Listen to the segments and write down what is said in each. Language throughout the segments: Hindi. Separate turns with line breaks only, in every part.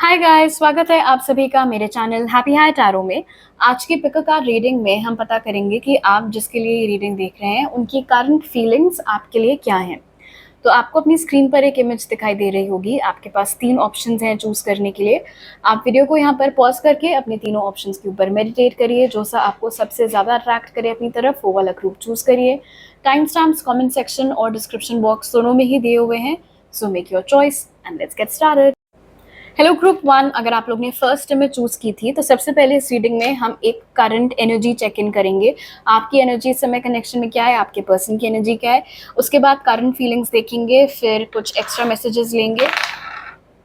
हाय गाइस, स्वागत है आप सभी का मेरे चैनल हैप्पी हाई टैरो में। आज की पिक अ कार्ड रीडिंग में हम पता करेंगे कि आप जिसके लिए ये रीडिंग देख रहे हैं उनकी करंट फीलिंग्स आपके लिए क्या हैं। तो आपको अपनी स्क्रीन पर एक इमेज दिखाई दे रही होगी। आपके पास 3 ऑप्शंस हैं चूज़ करने के लिए। आप वीडियो को यहाँ पर पॉज करके अपने तीनों ऑप्शंस के ऊपर मेडिटेट करिए। जो सा आपको सबसे ज़्यादा अट्रैक्ट करे अपनी तरफ वो वाला ग्रुप चूज़ करिए। टाइम स्टैम्प्स कमेंट सेक्शन और डिस्क्रिप्शन बॉक्स दोनों में ही दिए हुए हैं। So make your choice and let's get started. Hello group one, अगर आप लोग ने फर्स्ट में चूज की थी तो सबसे पहले इस रीडिंग में हम एक करंट एनर्जी चेक इन करेंगे। आपकी एनर्जी इस समय कनेक्शन में क्या है, आपके पर्सन की एनर्जी क्या है। उसके बाद करंट फीलिंग्स देखेंगे, फिर कुछ एक्स्ट्रा मैसेजेस लेंगे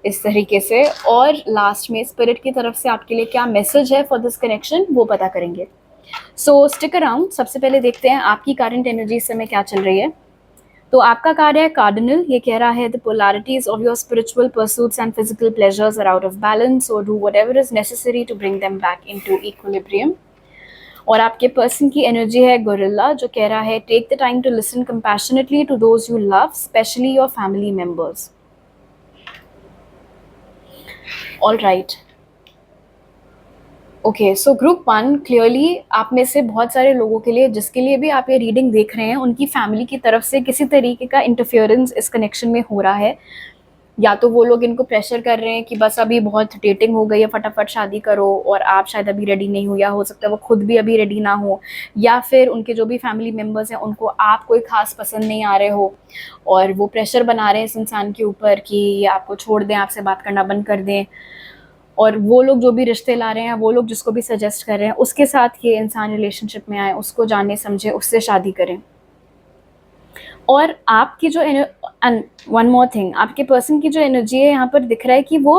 इस तरीके से, और लास्ट में स्पिरिट की तरफ से आपके लिए क्या मैसेज है फॉर दिस कनेक्शन वो पता करेंगे। सो स्टिक अराउंड। सबसे पहले देखते हैं आपकी करंट एनर्जी इस समय क्या चल रही है। तो आपका कार्ड है कार्डिनल। ये कह रहा है the polarities of your spiritual pursuits and physical pleasures are out of balance, और do whatever is necessary to bring them back into equilibrium. और आपके पर्सन की एनर्जी है गोरिल्ला, जो कह रहा है take the time to listen compassionately to those you love, specially your family members. All right, okay. So group one, clearly आप में से बहुत सारे लोगों के लिए, जिसके लिए भी आप ये रीडिंग देख रहे हैं, उनकी फैमिली की तरफ से किसी तरीके का इंटरफेरेंस इस कनेक्शन में हो रहा है। या तो वो लोग इनको प्रेशर कर रहे हैं कि बस अभी बहुत डेटिंग हो गई है, फटाफट शादी करो, और आप शायद अभी रेडी नहीं हो, या हो सकता है वो खुद भी अभी रेडी ना हो, या फिर उनके जो भी फैमिली मेम्बर्स हैं उनको आप कोई खास पसंद नहीं आ रहे हो और वो प्रेशर बना रहे हैं इस इंसान के ऊपर कि ये आपको छोड़ दें, आपसे बात करना बंद कर दें। और वो लोग जो भी रिश्ते ला रहे हैं, वो लोग जिसको भी सजेस्ट कर रहे हैं, उसके साथ ये इंसान रिलेशनशिप में आए, उसको जाने समझे, उससे शादी करें। और आपकी जो वन मोर थिंग, आपके पर्सन की जो एनर्जी है यहाँ पर दिख रहा है कि वो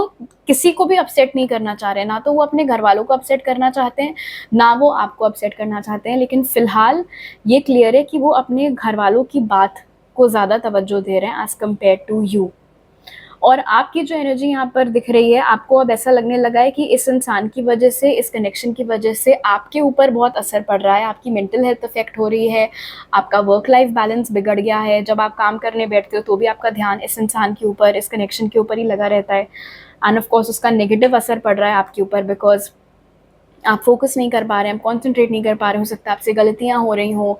किसी को भी अपसेट नहीं करना चाह रहे हैं। ना तो वो अपने घर वालों को अपसेट करना चाहते हैं, ना वो आपको अपसेट करना चाहते हैं, लेकिन फिलहाल ये क्लियर है कि वो अपने घर वालों की बात को ज़्यादा तवज्जो दे रहे हैं एज कम्पेयर टू यू। और आपकी जो एनर्जी यहाँ पर दिख रही है, आपको अब ऐसा लगने लगा है कि इस इंसान की वजह से, इस कनेक्शन की वजह से आपके ऊपर बहुत असर पड़ रहा है, आपकी मेंटल हेल्थ अफेक्ट हो रही है, आपका वर्क लाइफ बैलेंस बिगड़ गया है। जब आप काम करने बैठते हो तो भी आपका ध्यान इस इंसान के ऊपर, इस कनेक्शन के ऊपर ही लगा रहता है, एंड ऑफ कोर्स उसका नेगेटिव असर पड़ रहा है आपके ऊपर, बिकॉज आप फोकस नहीं कर पा रहे हैं, कॉन्सेंट्रेट नहीं कर पा रहे हो सकता है आपसे गलतियाँ हो रही हों,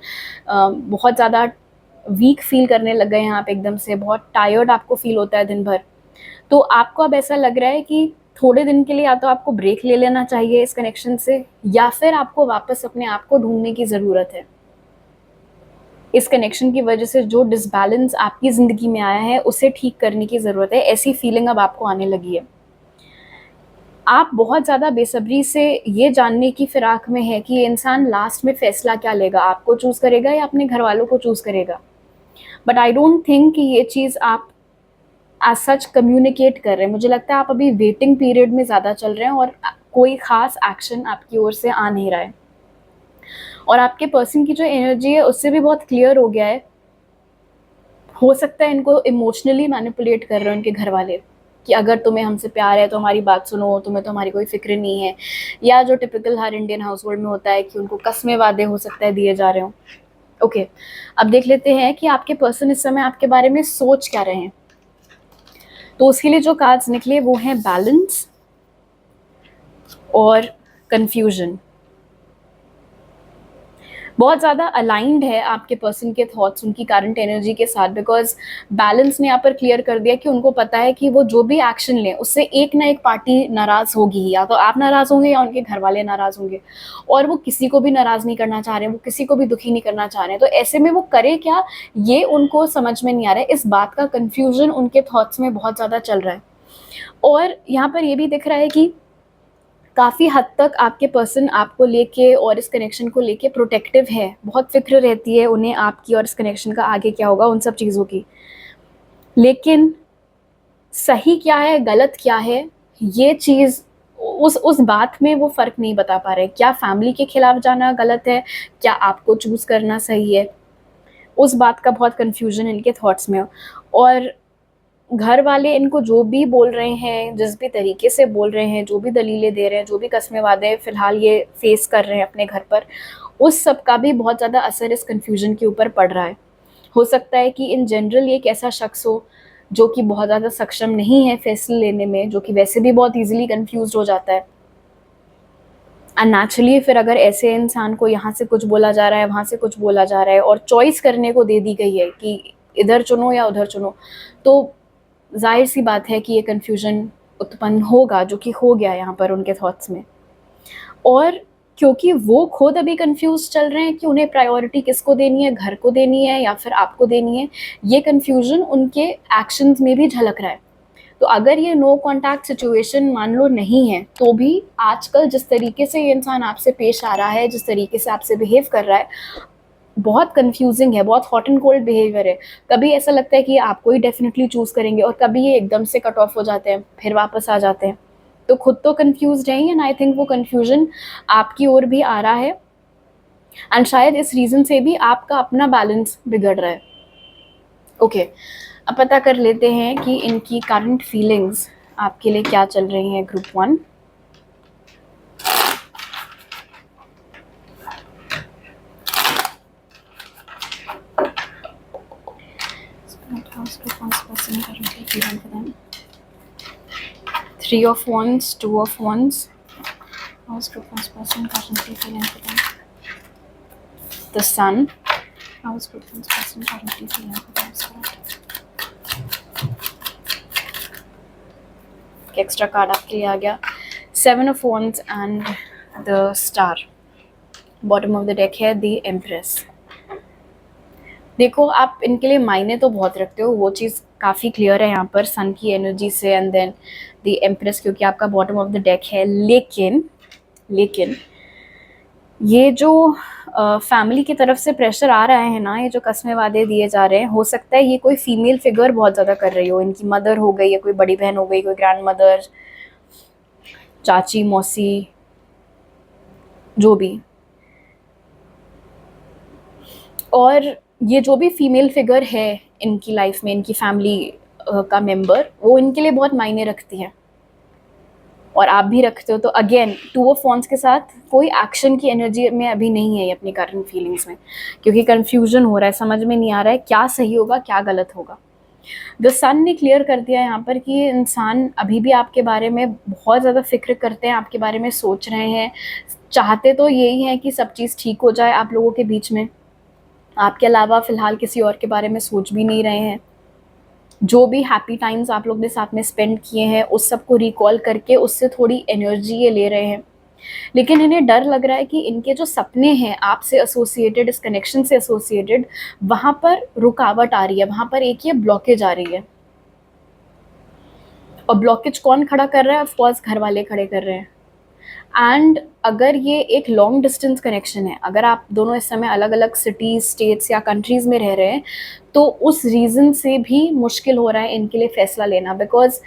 बहुत ज़्यादा वीक फील करने लग गए हैं आप, एकदम से बहुत टायर्ड आपको फील होता है दिन भर। तो आपको अब ऐसा लग रहा है कि थोड़े दिन के लिए या तो आपको ब्रेक ले लेना चाहिए इस कनेक्शन से, या फिर आपको वापस अपने आप को ढूंढने की ज़रूरत है। इस कनेक्शन की वजह से जो डिसबैलेंस आपकी ज़िंदगी में आया है उसे ठीक करने की ज़रूरत है, ऐसी फीलिंग अब आपको आने लगी है। आप बहुत ज़्यादा बेसब्री से ये जानने की फिराक में है कि ये इंसान लास्ट में फ़ैसला क्या लेगा, आपको चूज़ करेगा या अपने घर वालों को चूज़ करेगा। बट आई डोंट थिंक कि ये चीज़ आप एज सच कम्युनिकेट कर रहे हैं। मुझे लगता है आप अभी वेटिंग पीरियड में ज़्यादा चल रहे हैं और कोई ख़ास एक्शन आपकी ओर से आ नहीं रहा है। और आपके पर्सन की जो एनर्जी है उससे भी बहुत क्लियर हो गया है, हो सकता है इनको इमोशनली मैनिपुलेट कर रहे हो इनके घर वाले कि अगर तुम्हें हमसे प्यार है तो हमारी बात सुनो, तुम्हें तो हमारी कोई फिक्र नहीं है। या जो टिपिकल हर इंडियन हाउस होल्ड में होता है कि उनको कस्में वादे हो सकता है दिए जा रहे हो। ओके, अब देख लेते हैं कि आपके पर्सन इस समय आपके बारे में सोच क्या रहे हैं। तो उसके लिए जो कार्ड्स निकले वो हैं बैलेंस और कंफ्यूजन। बहुत ज़्यादा अलाइंड है आपके पर्सन के थॉट्स उनकी करंट एनर्जी के साथ, बिकॉज बैलेंस ने यहाँ पर क्लियर कर दिया कि उनको पता है कि वो जो भी एक्शन लें उससे एक ना एक पार्टी नाराज़ होगी, या तो आप नाराज़ होंगे या उनके घर वाले नाराज़ होंगे, और वो किसी को भी नाराज़ नहीं करना चाह रहे हैं, वो किसी को भी दुखी नहीं करना चाह रहे हैं। तो ऐसे में वो करे क्या, ये उनको समझ में नहीं आ रहा है। इस बात का कन्फ्यूजन उनके थॉट्स में बहुत ज़्यादा चल रहा है। और यहाँ पर ये भी दिख रहा है कि काफ़ी हद तक आपके पर्सन आपको लेके और इस कनेक्शन को लेके प्रोटेक्टिव है, बहुत फिक्र रहती है उन्हें आपकी और इस कनेक्शन का आगे क्या होगा, उन सब चीज़ों की। लेकिन सही क्या है, गलत क्या है, ये चीज़ उस बात में वो फ़र्क नहीं बता पा रहे। क्या फैमिली के खिलाफ जाना गलत है, क्या आपको चूज़ करना सही है, उस बात का बहुत कन्फ्यूजन इनके थॉट्स में। और घर वाले इनको जो भी बोल रहे हैं, जिस भी तरीके से बोल रहे हैं, जो भी दलीलें दे रहे हैं, जो भी कस्में वादे फ़िलहाल ये फ़ेस कर रहे हैं अपने घर पर, उस सब का भी बहुत ज़्यादा असर इस कन्फ्यूजन के ऊपर पड़ रहा है। हो सकता है कि इन जनरल ये एक ऐसा शख्स हो जो कि बहुत ज़्यादा सक्षम नहीं है फैसले लेने में, जो कि वैसे भी बहुत ईज़िली कन्फ्यूज़्ड हो जाता है। एंड नेचुरली फिर अगर ऐसे इंसान को यहाँ से कुछ बोला जा रहा है, वहाँ से कुछ बोला जा रहा है और चॉइस करने को दे दी गई है कि इधर चुनो या उधर चुनो, तो ज़ाहिर-सी बात है कि ये कन्फ्यूज़न उत्पन्न होगा, जो कि हो गया यहाँ पर उनके थॉट्स में। और क्योंकि वो खुद अभी कन्फ्यूज़ चल रहे हैं कि उन्हें प्रायोरिटी किसको देनी है, घर को देनी है या फिर आपको देनी है, ये कन्फ्यूज़न उनके एक्शंस में भी झलक रहा है। तो अगर ये नो कॉन्टैक्ट सिचुएशन मान लो नहीं है, तो भी आजकल जिस तरीके से ये इंसान आपसे पेश आ रहा है, जिस तरीके से आपसे बिहेव कर रहा है, बहुत कन्फ्यूजिंग है, बहुत हॉट एंड कोल्ड बिहेवियर है। कभी ऐसा लगता है कि ये आपको ही डेफिनेटली चूज़ करेंगे और कभी ये एकदम से कट ऑफ हो जाते हैं, फिर वापस आ जाते हैं। तो खुद तो कन्फ्यूज़्ड हैं ही, एंड आई थिंक वो कन्फ्यूजन आपकी ओर भी आ रहा है, एंड शायद इस रीज़न से भी आपका अपना बैलेंस बिगड़ रहा है। ओके, अब पता कर लेते हैं कि इनकी करंट फीलिंग्स आपके लिए क्या चल रही हैं, group 1। Three of Wands, Two of Wands. How's group 1's person currently feeling for them? The Sun. How's group 1's person currently feeling for them? Extra card आपके लिए आ गया, 7 of Wands and the Star. Bottom of the deck है द एम्प्रेस। देखो, आप इनके लिए मायने तो बहुत रखते हो, वो चीज़ काफ़ी क्लियर है यहाँ पर सन की एनर्जी से, एंड देन द एम्प्रेस क्योंकि आपका बॉटम ऑफ द डेक है। लेकिन ये जो फैमिली की तरफ से प्रेशर आ रहा है ना, ये जो कस्में वादे दिए जा रहे हैं, हो सकता है ये कोई फीमेल फिगर बहुत ज़्यादा कर रही हो, इनकी मदर हो गई या कोई बड़ी बहन हो गई, कोई ग्रैंड मदर, चाची, मौसी, जो भी। और ये जो भी फीमेल फिगर है इनकी लाइफ में, इनकी फैमिली का मेंबर, वो इनके लिए बहुत मायने रखती है और आप भी रखते हो। तो अगेन 2 ऑफ वॉन्ड्स के साथ कोई एक्शन की एनर्जी में अभी नहीं है ये अपनी करंट फीलिंग्स में, क्योंकि कन्फ्यूजन हो रहा है, समझ में नहीं आ रहा है क्या सही होगा क्या गलत होगा। द सन ने क्लियर कर दिया यहाँ पर कि ये इंसान अभी भी आपके बारे में बहुत ज़्यादा फिक्र करते हैं, आपके बारे में सोच रहे हैं, चाहते तो यही है कि सब चीज़ ठीक हो जाए आप लोगों के बीच में, आपके अलावा फ़िलहाल किसी और के बारे में सोच भी नहीं रहे हैं। जो भी हैप्पी टाइम्स आप लोग ने साथ में स्पेंड किए हैं, उस सब को रिकॉल करके उससे थोड़ी एनर्जी ये ले रहे हैं। लेकिन इन्हें डर लग रहा है कि इनके जो सपने हैं आपसे एसोसिएटेड, इस कनेक्शन से एसोसिएटेड, वहाँ पर रुकावट आ रही है, वहाँ पर एक ये ब्लॉकेज आ रही है। और ब्लॉकेज कौन खड़ा कर रहा है? ऑफ कोर्स घर वाले खड़े कर रहे हैं। एंड अगर ये एक लॉन्ग डिस्टेंस कनेक्शन है, अगर आप दोनों इस समय अलग अलग सिटीज़, स्टेट्स या कंट्रीज़ में रह रहे हैं, तो उस रीज़न से भी मुश्किल हो रहा है इनके लिए फ़ैसला लेना, बिकॉज़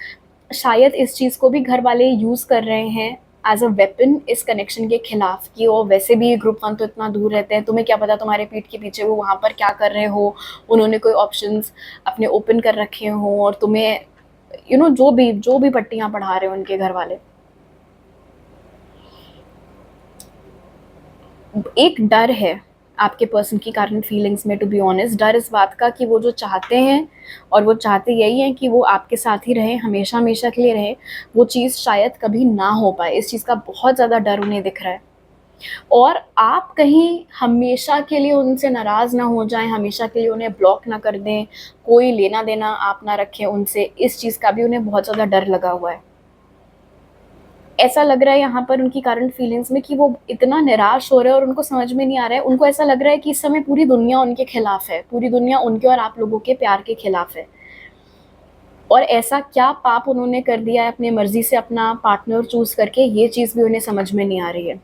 शायद इस चीज़ को भी घर वाले यूज़ कर रहे हैं एज़ अ वेपन इस कनेक्शन के खिलाफ, कि वो वैसे भी ग्रुप 1 तो इतना दूर रहते हैं, तुम्हें क्या पता तुम्हारे पीठ के पीछे वो वहाँ पर क्या कर रहे हो, उन्होंने कोई ऑप्शंस अपने ओपन कर रखे हों, और तुम्हें जो भी पट्टियाँ पढ़ा रहे हो उनके घर वाले। एक डर है आपके पर्सन की करंट फीलिंग्स में, टू बी ऑनेस्ट, डर इस बात का कि वो जो चाहते हैं, और वो चाहते यही हैं कि वो आपके साथ ही रहें, हमेशा हमेशा के लिए रहें, वो चीज़ शायद कभी ना हो पाए। इस चीज़ का बहुत ज़्यादा डर उन्हें दिख रहा है, और आप कहीं हमेशा के लिए उनसे नाराज़ ना हो जाएं, हमेशा के लिए उन्हें ब्लॉक ना कर दें, कोई लेना देना आप ना रखें उनसे, इस चीज़ का भी उन्हें बहुत ज़्यादा डर लगा हुआ है। ऐसा लग रहा है यहाँ पर उनकी करंट फीलिंग्स में कि वो इतना निराश हो रहे हैं और उनको समझ में नहीं आ रहा है, उनको ऐसा लग रहा है कि इस समय पूरी दुनिया उनके खिलाफ है, पूरी दुनिया उनके और आप लोगों के प्यार के खिलाफ है। और ऐसा क्या पाप उन्होंने कर दिया है अपनी मर्जी से अपना पार्टनर चूज करके, ये चीज़ भी उन्हें समझ में नहीं आ रही है।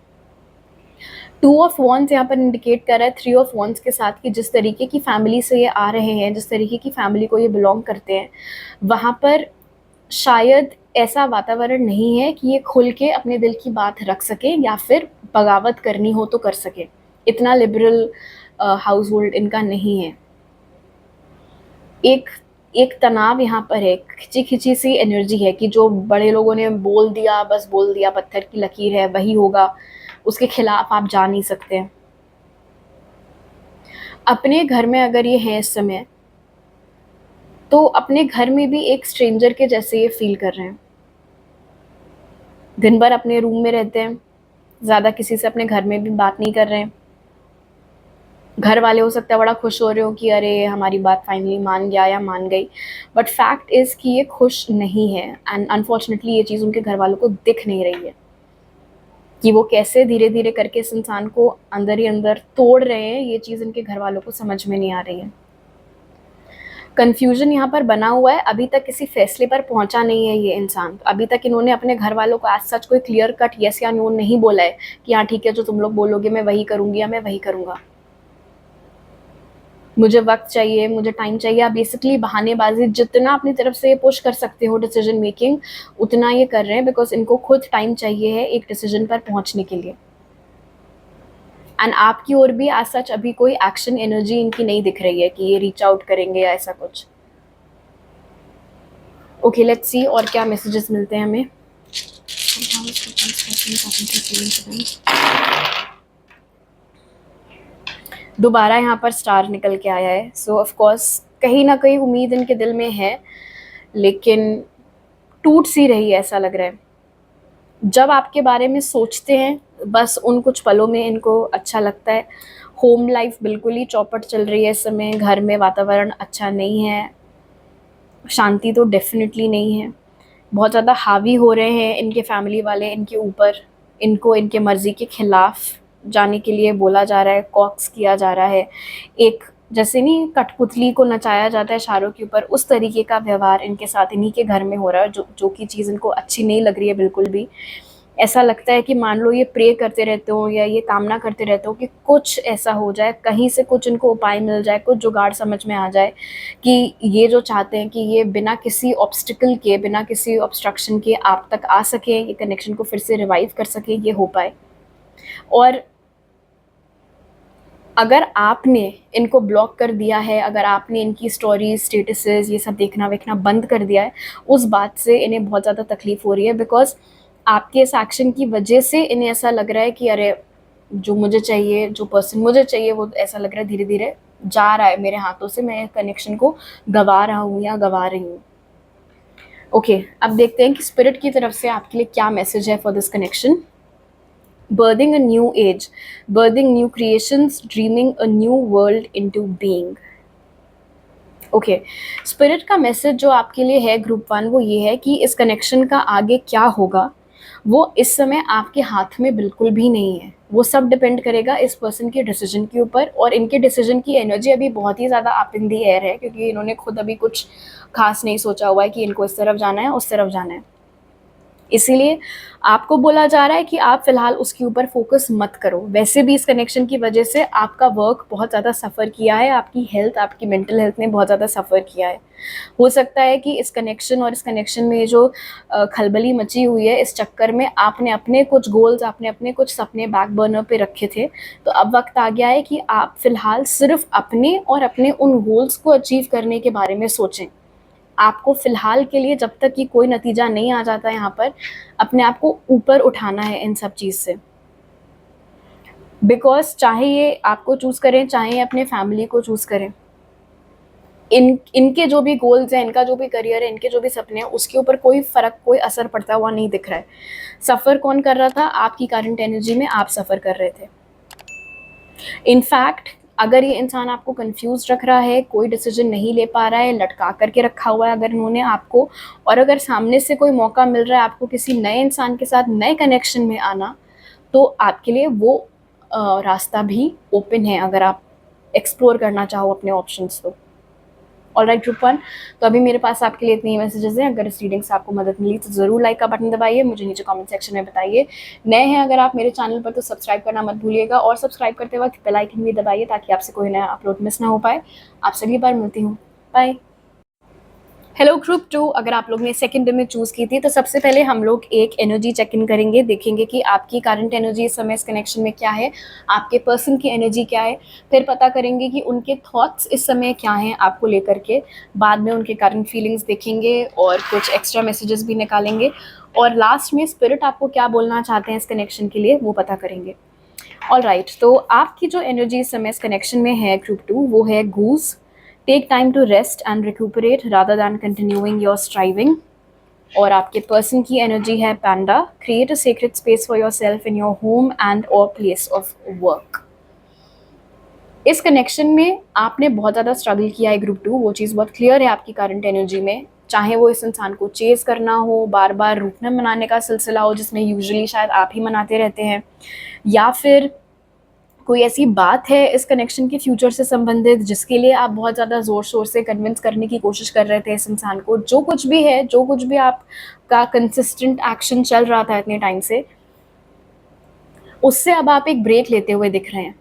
2 ऑफ वॉन्ड्स यहाँ पर इंडिकेट कर रहा है 3 ऑफ वॉन्ड्स के साथ, कि जिस तरीके की फैमिली से ये आ रहे हैं, जिस तरीके की फैमिली को ये बिलोंग करते हैं, वहाँ पर शायद ऐसा वातावरण नहीं है कि ये खुल के अपने दिल की बात रख सके, या फिर बगावत करनी हो तो कर सके। इतना लिबरल हाउस होल्ड इनका नहीं है। एक तनाव यहाँ पर है, खिंची खिंची सी एनर्जी है, कि जो बड़े लोगों ने बोल दिया, बस बोल दिया, पत्थर की लकीर है, वही होगा, उसके खिलाफ आप जा नहीं सकते। अपने घर में अगर ये है इस समय, तो अपने घर में भी एक स्ट्रेंजर के जैसे ये फील कर रहे हैं। दिन भर अपने रूम में रहते हैं, ज़्यादा किसी से अपने घर में भी बात नहीं कर रहे हैं। घर वाले हो सकता है बड़ा खुश हो रहे हो कि अरे हमारी बात फाइनली मान गया या मान गई, बट फैक्ट इज़ कि ये खुश नहीं है एंड अनफॉर्चुनेटली ये चीज़ उनके घर वालों को दिख नहीं रही है कि वो कैसे धीरे धीरे करके इस इंसान को अंदर ही अंदर तोड़ रहे हैं। ये चीज़ इनके घर वालों को समझ में नहीं आ रही है। कन्फ्यूजन यहाँ पर बना हुआ है, अभी तक किसी फैसले पर पहुंचा नहीं है ये इंसान। अभी तक इन्होंने अपने घर वालों को एज सच कोई क्लियर कट यस या नो नहीं बोला है कि हाँ ठीक है, जो तुम लोग बोलोगे मैं वही करूंगी या मैं वही करूंगा। मुझे वक्त चाहिए, मुझे टाइम चाहिए। आप बेसिकली बहानेबाजी जितना अपनी तरफ से पुश कर सकते हो डिसीजन मेकिंग, उतना ये कर रहे हैं, बिकॉज इनको खुद टाइम चाहिए है एक डिसीजन पर पहुंचने के लिए। एंड आपकी ओर भी आज सच अभी कोई एक्शन एनर्जी इनकी नहीं दिख रही है कि ये रीच आउट करेंगे या ऐसा कुछ। ओके, लेट्स सी और क्या मैसेजेस मिलते हैं हमें। दोबारा यहाँ पर स्टार निकल के आया है। सो ऑफ कोर्स कहीं ना कहीं उम्मीद इनके दिल में है, लेकिन टूट सी रही है ऐसा लग रहा है। जब आपके बारे में सोचते हैं बस उन कुछ पलों में इनको अच्छा लगता है। होम लाइफ बिल्कुल ही चौपट चल रही है इस समय, घर में वातावरण अच्छा नहीं है, शांति तो डेफिनेटली नहीं है। बहुत ज़्यादा हावी हो रहे हैं इनके फैमिली वाले इनके ऊपर, इनको इनके मर्ज़ी के खिलाफ जाने के लिए बोला जा रहा है, कॉक्स किया जा रहा है। एक जैसे नहीं कठपुतली को नचाया जाता है इशारों के ऊपर, उस तरीके का व्यवहार इनके साथ इन्हीं के घर में हो रहा है, जो कि चीज़ इनको अच्छी नहीं लग रही है बिल्कुल भी। ऐसा लगता है कि मान लो ये प्रे करते रहते हो या ये कामना करते रहते हो कि कुछ ऐसा हो जाए, कहीं से कुछ इनको उपाय मिल जाए, कुछ जुगाड़ समझ में आ जाए कि ये जो चाहते हैं कि ये बिना किसी ऑब्स्टिकल के, बिना किसी ऑब्स्ट्रक्शन के आप तक आ सके, ये कनेक्शन को फिर से रिवाइव कर सके, ये हो पाए। और अगर आपने इनको ब्लॉक कर दिया है, अगर आपने इनकी स्टोरीज, स्टेटसेस, ये सब देखना वेखना बंद कर दिया है, उस बात से इन्हें बहुत ज़्यादा तकलीफ हो रही है, बिकॉज आपके इस एक्शन की वजह से इन्हें ऐसा लग रहा है कि अरे जो मुझे चाहिए, जो पर्सन मुझे चाहिए, वो ऐसा लग रहा है धीरे धीरे जा रहा है मेरे हाथों से, मैं कनेक्शन को गंवा रहा हूँ या गंवा रही हूँ। ओके, अब देखते हैं कि स्पिरिट की तरफ से आपके लिए क्या मैसेज है for this connection. Birthing a new age, birthing new creations, dreaming a new world into being. Okay, spirit का मैसेज जो आपके लिए है ग्रुप 1, वो ये है कि इस कनेक्शन का आगे क्या होगा वो इस समय आपके हाथ में बिल्कुल भी नहीं है। वो सब डिपेंड करेगा इस पर्सन के डिसीजन के ऊपर, और इनके डिसीजन की एनर्जी अभी बहुत ही ज़्यादा अप इन दी एयर है, क्योंकि इन्होंने खुद अभी कुछ खास नहीं सोचा हुआ है कि इनको इस तरफ जाना है उस तरफ जाना है। इसीलिए आपको बोला जा रहा है कि आप फिलहाल उसके ऊपर फोकस मत करो। वैसे भी इस कनेक्शन की वजह से आपका वर्क बहुत ज़्यादा सफ़र किया है, आपकी हेल्थ, आपकी मेंटल हेल्थ ने बहुत ज़्यादा सफ़र किया है। हो सकता है कि इस कनेक्शन और इस कनेक्शन में जो खलबली मची हुई है, इस चक्कर में आपने अपने कुछ गोल्स, आपने अपने कुछ सपने बैक बर्नर पे रखे थे। तो अब वक्त आ गया है कि आप फिलहाल सिर्फ अपने और अपने उन गोल्स को अचीव करने के बारे में सोचें। आपको फ़िलहाल के लिए जब तक कि कोई नतीजा नहीं आ जाता यहाँ पर, अपने आप को ऊपर उठाना है इन सब चीज़ से। बिकॉज़ चाहे ये आपको चूज़ करें, चाहे ये अपने फैमिली को चूज़ करें, इनके जो भी गोल्स हैं, इनका जो भी करियर है, इनके जो भी सपने हैं, उसके ऊपर कोई फ़र्क, कोई असर पड़ता हुआ नहीं दिख रहा है। सफ़र कौन कर रहा था? आपकी करंट एनर्जी में आप सफ़र कर रहे थे। इनफैक्ट अगर ये इंसान आपको कंफ्यूज रख रहा है, कोई डिसीजन नहीं ले पा रहा है, लटका करके रखा हुआ है अगर इन्होंने आपको, और अगर सामने से कोई मौका मिल रहा है आपको किसी नए इंसान के साथ नए कनेक्शन में आना, तो आपके लिए वो रास्ता भी ओपन है अगर आप एक्सप्लोर करना चाहो अपने ऑप्शंस तो। ऑलराइट ग्रुप 1, तो अभी मेरे पास आपके लिए इतने ही मैसेजेस हैं। अगर इस रीडिंग से आपको मदद मिली तो ज़रूर लाइक का बटन दबाइए, मुझे नीचे कमेंट सेक्शन में बताइए। नए हैं अगर आप मेरे चैनल पर तो सब्सक्राइब करना मत भूलिएगा, और सब्सक्राइब करते वक्त बेल आइकन भी दबाइए ताकि आपसे कोई नया अपलोड मिस ना हो पाए। आपसे अगली बार मिलती हूँ, बाय। हेलो ग्रुप 2, अगर आप लोग ने सेकंड डे में चूज़ की थी तो सबसे पहले हम लोग एक एनर्जी चेक इन करेंगे, देखेंगे कि आपकी करंट एनर्जी इस समय इस कनेक्शन में क्या है, आपके पर्सन की एनर्जी क्या है, फिर पता करेंगे कि उनके थॉट्स इस समय क्या हैं आपको लेकर के, बाद में उनके करंट फीलिंग्स देखेंगे और कुछ एक्स्ट्रा मैसेजेस भी निकालेंगे, और लास्ट में स्पिरिट आपको क्या बोलना चाहते हैं इस कनेक्शन के लिए वो पता करेंगे। ऑलराइट, तो आपकी जो एनर्जी इस समय इस कनेक्शन में है ग्रुप 2, वो है goose, take time to rest and recuperate rather than continuing your striving. और आपके पर्सन की एनर्जी है panda, create a secret space for yourself in your home and और प्लेस ऑफ वर्क। इस कनेक्शन में आपने बहुत ज़्यादा स्ट्रगल किया है ग्रुप 2, वो चीज़ बहुत क्लियर है आपकी करंट एनर्जी में। चाहे वो इस इंसान को चेज करना हो, बार बार रूठने मनाने का सिलसिला हो जिसमें यूजुअली शायद आप ही मनाते रहते हैं, या फिर कोई ऐसी बात है इस कनेक्शन के फ्यूचर से संबंधित जिसके लिए आप बहुत ज़्यादा ज़ोर शोर से कन्विंस करने की कोशिश कर रहे थे इस इंसान को। जो कुछ भी है, जो कुछ भी आपका कंसिस्टेंट एक्शन चल रहा था इतने टाइम से, उससे अब आप एक ब्रेक लेते हुए दिख रहे हैं,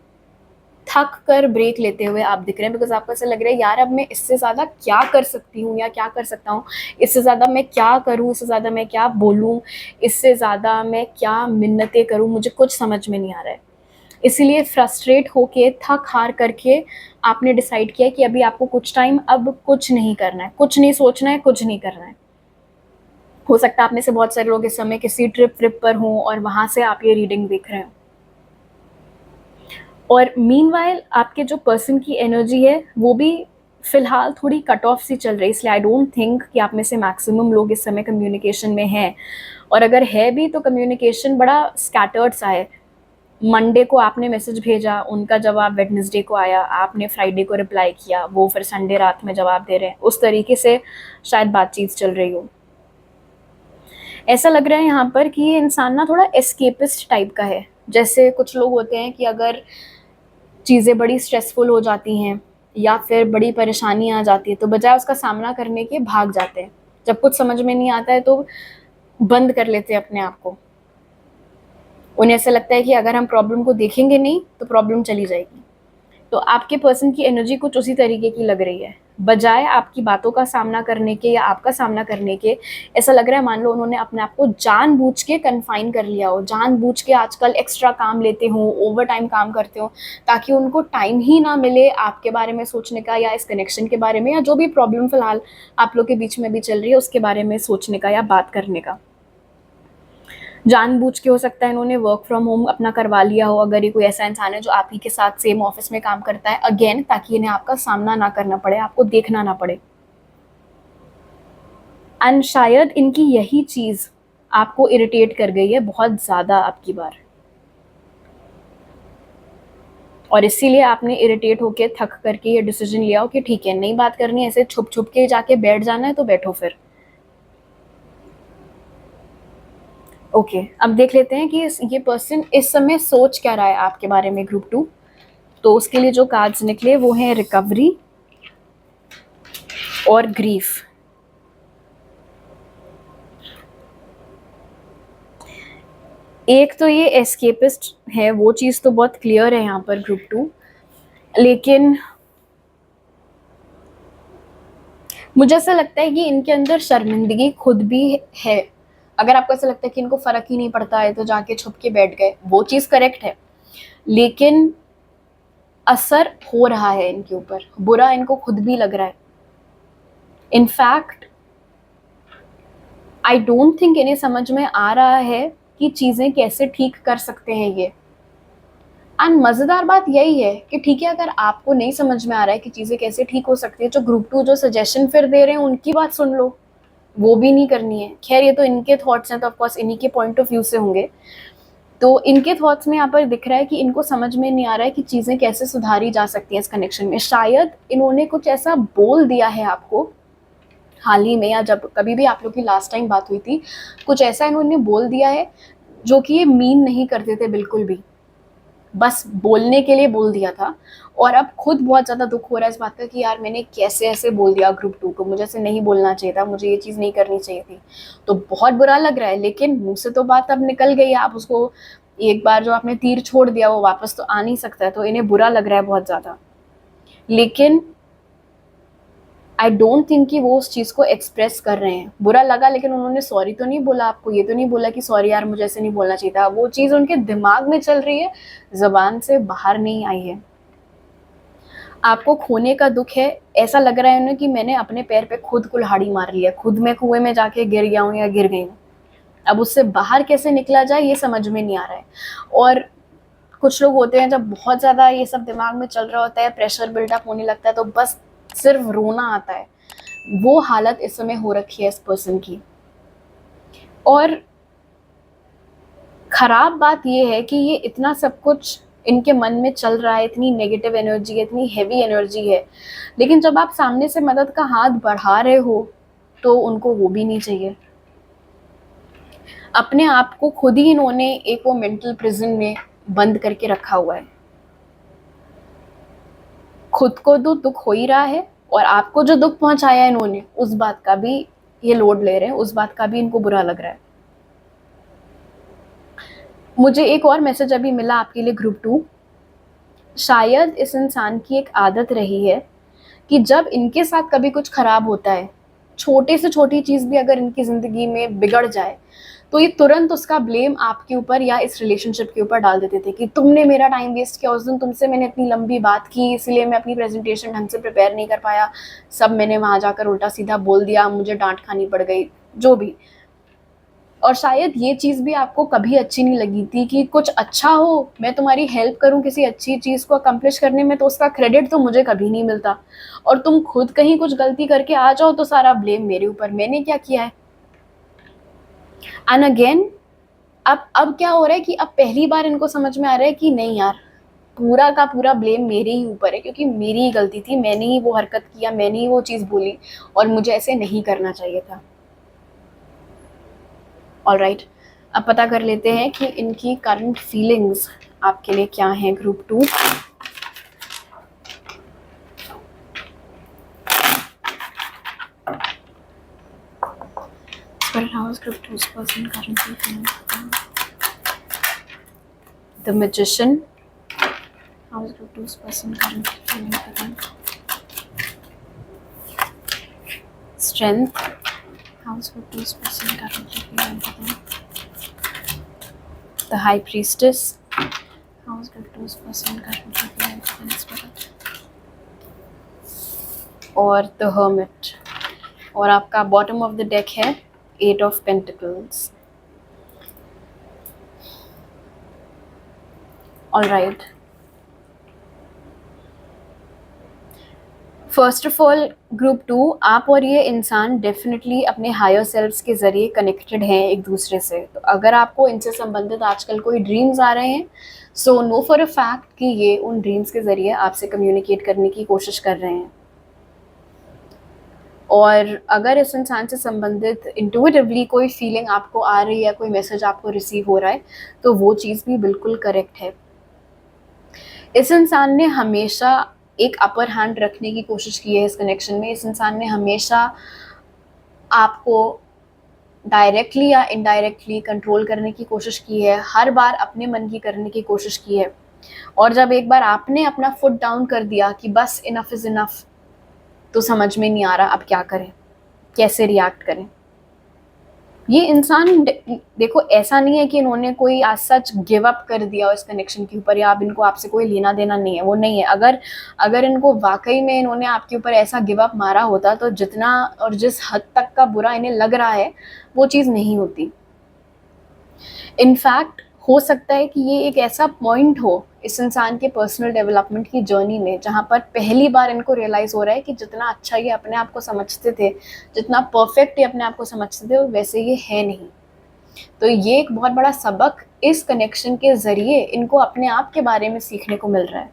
थक कर ब्रेक लेते हुए आप दिख रहे हैं। बिकॉज आपको ऐसा लग रहा है यार अब मैं इससे ज़्यादा क्या कर सकती हूँ या क्या कर सकता हूँ, इससे ज़्यादा मैं क्या करूँ, इससे ज़्यादा मैं क्या बोलूँ, इससे ज़्यादा मैं क्या मिन्नतें करूँ, मुझे कुछ समझ में नहीं आ रहा है। इसीलिए फ्रस्ट्रेट होके, थक हार करके आपने डिसाइड किया कि अभी आपको कुछ टाइम अब कुछ नहीं करना है, कुछ नहीं सोचना है, कुछ नहीं करना है। हो सकता है आप में से बहुत सारे लोग इस समय किसी ट्रिप पर हों और वहाँ से आप ये रीडिंग देख रहे हो। और मीनवाइल आपके जो पर्सन की एनर्जी है वो भी फिलहाल थोड़ी कट ऑफ सी चल रही है, इसलिए आई डोंट थिंक कि आप में से मैक्सिमम लोग इस समय कम्युनिकेशन में हैं। और अगर है भी तो कम्युनिकेशन बड़ा स्कैटर्ड सा है। मंडे को आपने मैसेज भेजा, उनका जवाब वेडनेसडे को आया, आपने फ्राइडे को रिप्लाई किया, वो फिर संडे रात में जवाब दे रहे हैं। उस तरीके से शायद बातचीत चल रही हो। ऐसा लग रहा है यहाँ पर कि ये इंसान ना थोड़ा एस्केपिस्ट टाइप का है। जैसे कुछ लोग होते हैं कि अगर चीज़ें बड़ी स्ट्रेसफुल हो जाती हैं या फिर बड़ी परेशानी आ जाती है तो बजाय उसका सामना करने के भाग जाते हैं। जब कुछ समझ में नहीं आता है तो बंद कर लेते हैं अपने आप को। उन्हें ऐसा लगता है कि अगर हम प्रॉब्लम को देखेंगे नहीं तो प्रॉब्लम चली जाएगी। तो आपके पर्सन की एनर्जी कुछ उसी तरीके की लग रही है। बजाय आपकी बातों का सामना करने के या आपका सामना करने के, ऐसा लग रहा है मान लो उन्होंने अपने आप को जानबूझ के कन्फाइन कर लिया हो, जानबूझ के आजकल एक्स्ट्रा काम लेते हो, ओवर टाइम काम करते हो, ताकि उनको टाइम ही ना मिले आपके बारे में सोचने का या इस कनेक्शन के बारे में या जो भी प्रॉब्लम फिलहाल आप लोग के बीच में भी चल रही है उसके बारे में सोचने का या बात करने का। जानबूझ के हो सकता है इन्होंने वर्क फ्रॉम होम अपना करवा लिया हो, अगर ये कोई ऐसा इंसान है जो आप ही के साथ सेम ऑफिस में काम करता है, अगेन ताकि इन्हें आपका सामना ना करना पड़े, आपको देखना ना पड़े। एंड शायद इनकी यही चीज़ आपको इरिटेट कर गई है बहुत ज़्यादा आपकी बार, और इसीलिए आपने इरिटेट होके थक करके ये डिसीजन लिया हो कि ठीक है नहीं बात करनी है, ऐसे छुप छुप के जाके बैठ जाना है तो बैठो फिर। ओके अब देख लेते हैं कि ये पर्सन इस समय सोच क्या रहा है आपके बारे में ग्रुप 2। तो उसके लिए जो कार्ड्स निकले वो हैं रिकवरी और ग्रीफ। एक तो ये एस्केपिस्ट है, वो चीज़ तो बहुत क्लियर है यहाँ पर ग्रुप 2, लेकिन मुझे ऐसा लगता है कि इनके अंदर शर्मिंदगी खुद भी है। अगर आपको ऐसा लगता है कि इनको फ़र्क ही नहीं पड़ता है तो जाके छुप के बैठ गए, वो चीज़ करेक्ट है, लेकिन असर हो रहा है इनके ऊपर, बुरा इनको खुद भी लग रहा है। इनफैक्ट आई डोंट थिंक इन्हें समझ में आ रहा है कि चीज़ें कैसे ठीक कर सकते हैं ये। एंड मज़ेदार बात यही है कि ठीक है अगर आपको नहीं समझ में आ रहा है कि चीज़ें कैसे ठीक हो सकती है, जो ग्रुप 2 जो सजेशन फिर दे रहे हैं उनकी बात सुन लो, वो भी नहीं करनी है। खैर ये तो इनके थॉट्स हैं तो ऑफकोर्स इन्हीं के पॉइंट ऑफ व्यू से होंगे। तो इनके थॉट्स में यहाँ पर दिख रहा है कि इनको समझ में नहीं आ रहा है कि चीज़ें कैसे सुधारी जा सकती हैं इस कनेक्शन में। शायद इन्होंने कुछ ऐसा बोल दिया है आपको हाल ही में, या जब कभी भी आप लोग की लास्ट टाइम बात हुई थी, कुछ ऐसा इन्होंने बोल दिया है जो कि ये मीन नहीं करते थे बिल्कुल भी, बस बोलने के लिए बोल दिया था। और अब खुद बहुत ज़्यादा दुख हो रहा है इस बात का कि यार मैंने कैसे ऐसे बोल दिया ग्रुप 2 को, मुझे ऐसे नहीं बोलना चाहिए था, मुझे ये चीज़ नहीं करनी चाहिए थी। तो बहुत बुरा लग रहा है, लेकिन मुँह से तो बात अब निकल गई है। आप उसको एक बार जो आपने तीर छोड़ दिया वो वापस तो आ नहीं सकता है, तो इन्हें बुरा लग रहा है बहुत ज़्यादा। लेकिन आई डोंट थिंक कि वो उस चीज़ को एक्सप्रेस कर रहे हैं। बुरा लगा, लेकिन उन्होंने सॉरी तो नहीं बोला आपको, ये तो नहीं बोला कि सॉरी यार मुझे ऐसे नहीं बोलना चाहिए था। वो चीज़ उनके दिमाग में चल रही है, ज़बान से बाहर नहीं आई है। आपको खोने का दुख है, ऐसा लग रहा है उन्हें कि मैंने अपने पैर पे खुद कुल्हाड़ी मार लिया, खुद मैं कुएं में जाके गिर गया हूँ या गिर गई हूँ। अब उससे बाहर कैसे निकला जाए ये समझ में नहीं आ रहा है। और कुछ लोग होते हैं जब बहुत ज़्यादा ये सब दिमाग में चल रहा होता है, प्रेशर बिल्डअप होने लगता है, तो बस सिर्फ रोना आता है। वो हालत इस समय हो रखी है इस पर्सन की। और खराब बात ये है कि ये इतना सब कुछ इनके मन में चल रहा है, इतनी नेगेटिव एनर्जी है, इतनी हैवी एनर्जी है, लेकिन जब आप सामने से मदद का हाथ बढ़ा रहे हो तो उनको वो भी नहीं चाहिए। अपने आप को खुद ही इन्होंने एक वो मेंटल प्रिजन में बंद करके रखा हुआ है। खुद को तो दुख हो ही रहा है, और आपको जो दुख पहुंचाया इन्होंने उस बात का भी ये लोड ले रहे हैं, उस बात का भी इनको बुरा लग रहा है। मुझे एक और मैसेज अभी मिला आपके लिए ग्रुप 2। शायद इस इंसान की एक आदत रही है कि जब इनके साथ कभी कुछ खराब होता है, छोटे से छोटी चीज़ भी अगर इनकी ज़िंदगी में बिगड़ जाए, तो ये तुरंत उसका ब्लेम आपके ऊपर या इस रिलेशनशिप के ऊपर डाल देते थे कि तुमने मेरा टाइम वेस्ट किया, उस दिन तुमसे मैंने इतनी लंबी बात की, इसलिए मैं अपनी प्रेजेंटेशन ढंग से प्रिपेयर नहीं कर पाया, सब मैंने वहाँ जाकर उल्टा सीधा बोल दिया, मुझे डांट खानी पड़ गई, जो भी। और शायद ये चीज़ भी आपको कभी अच्छी नहीं लगी थी कि कुछ अच्छा हो, मैं तुम्हारी हेल्प करूं किसी अच्छी चीज़ को अकम्प्लिश करने में, तो उसका क्रेडिट तो मुझे कभी नहीं मिलता, और तुम खुद कहीं कुछ गलती करके आ जाओ तो सारा ब्लेम मेरे ऊपर, मैंने क्या किया है। एंड अगेन अब क्या हो रहा है कि अब पहली बार इनको समझ में आ रहा है कि नहीं यार, पूरा का पूरा ब्लेम मेरे ही ऊपर है, क्योंकि मेरी ही गलती थी, मैंने ही वो हरकत किया, मैंने ही वो चीज़ बोली, और मुझे ऐसे नहीं करना चाहिए था। ऑलराइट, अब पता कर लेते हैं कि इनकी करंट फीलिंग्स आपके लिए क्या हैं group 2। Group 2 person currently feeling the magician. How is group 2 person currently feeling strength. How is group 2 person currently feeling the high priestess. How is good to person currently feeling spirit? और the hermit। और आपका bottom of the deck है 8 of pentacles। all right, first of all group 2, आप और ये इंसान डेफिनेटली अपने हायर सेल्फ्स के ज़रिए कनेक्टेड हैं एक दूसरे से। तो अगर आपको इनसे संबंधित आजकल कोई ड्रीम्स आ रहे हैं, so know for a fact कि ये उन ड्रीम्स के ज़रिए आपसे कम्युनिकेट करने की कोशिश कर रहे हैं। और अगर इस इंसान से संबंधित इंट्यूटिवली कोई फीलिंग आपको आ रही है, कोई मैसेज आपको रिसीव हो रहा है, तो वो चीज़ भी बिल्कुल करेक्ट है। इस इंसान ने हमेशा एक अपर हैंड रखने की कोशिश की है इस कनेक्शन में। इस इंसान ने हमेशा आपको डायरेक्टली या इनडायरेक्टली कंट्रोल करने की कोशिश की है, हर बार अपने मन की करने की कोशिश की है। और जब एक बार आपने अपना फुट डाउन कर दिया कि बस इनफ इज़ इनफ, तो समझ में नहीं आ रहा अब क्या करें, कैसे रिएक्ट करें। ये इंसान देखो, ऐसा नहीं है कि इन्होंने कोई आज सच गिव अप कर दिया इस कनेक्शन के ऊपर, या अब इनको आपसे कोई लेना देना नहीं है, वो नहीं है। अगर इनको वाकई में इन्होंने आपके ऊपर ऐसा गिव अप मारा होता, तो जितना और जिस हद तक का बुरा इन्हें लग रहा है वो चीज़ नहीं होती। इनफैक्ट हो सकता है कि ये एक ऐसा पॉइंट हो इस इंसान के पर्सनल डेवलपमेंट की जर्नी में, जहाँ पर पहली बार इनको रियलाइज़ हो रहा है कि जितना अच्छा ये अपने आप को समझते थे, जितना परफेक्ट ये अपने आप को समझते थे, वैसे ये है नहीं। तो ये एक बहुत बड़ा सबक इस कनेक्शन के ज़रिए इनको अपने आप के बारे में सीखने को मिल रहा है।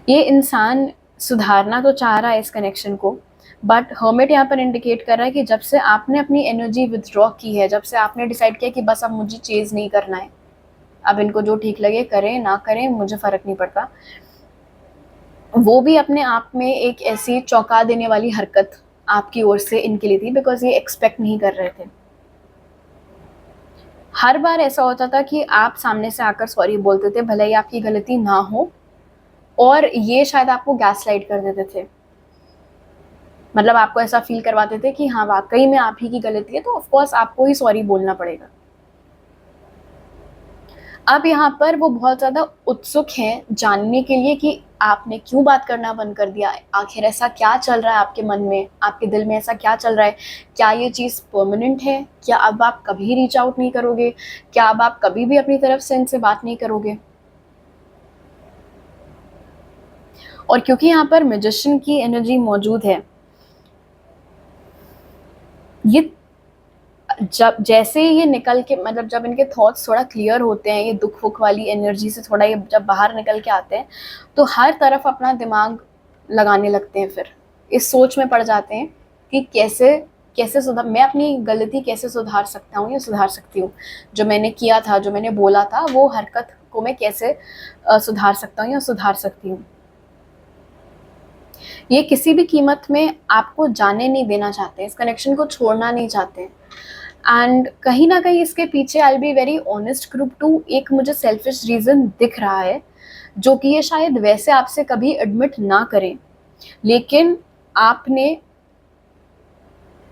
ये इंसान सुधारना तो चाह रहा है इस कनेक्शन को, बट हर्मिट यहाँ पर इंडिकेट कर रहा है कि जब से आपने अपनी एनर्जी विथड्रॉ की है, जब से आपने डिसाइड किया कि बस अब मुझे चेज नहीं करना है, अब इनको जो ठीक लगे करें ना करें, मुझे फ़र्क नहीं पड़ता, वो भी अपने आप में एक ऐसी चौंका देने वाली हरकत आपकी ओर से इनके लिए थी, बिकॉज ये एक्सपेक्ट नहीं कर रहे थे। हर बार ऐसा होता था कि आप सामने से आकर सॉरी बोलते थे, भले ही आपकी गलती ना हो, और ये शायद आपको गैसलाइट कर देते थे। मतलब आपको ऐसा फील करवाते थे कि हाँ वाकई में आप ही की गलती है, तो ऑफ कोर्स आपको ही सॉरी बोलना पड़ेगा। अब यहाँ पर वो बहुत ज़्यादा उत्सुक हैं जानने के लिए कि आपने क्यों बात करना बंद कर दिया, आखिर ऐसा क्या चल रहा है आपके मन में, आपके दिल में ऐसा क्या चल रहा है, क्या ये चीज़ परमानेंट है, क्या अब आप कभी रीच आउट नहीं करोगे, क्या अब आप कभी भी अपनी तरफ से इनसे बात नहीं करोगे। और क्योंकि यहाँ पर मैजिशियन की एनर्जी मौजूद है, ये जब जैसे ये निकल के मतलब जब इनके थॉट्स थोड़ा क्लियर होते हैं, ये दुख वुख वाली एनर्जी से थोड़ा ये जब बाहर निकल के आते हैं, तो हर तरफ अपना दिमाग लगाने लगते हैं, फिर इस सोच में पड़ जाते हैं कि कैसे कैसे सुधार, मैं अपनी गलती कैसे सुधार सकता हूँ या सुधार सकती हूँ, जो मैंने किया था, जो मैंने बोला था, वो हरकत को मैं कैसे सुधार सकता हूँ या सुधार सकती हूँ। ये किसी भी कीमत में आपको जाने नहीं देना चाहते, इस कनेक्शन को छोड़ना नहीं चाहते। एंड कहीं ना कहीं इसके पीछे, I be very honest group two, एक मुझे सेल्फिश रीज़न दिख रहा है, जो कि ये शायद वैसे आपसे कभी एडमिट ना करें, लेकिन आपने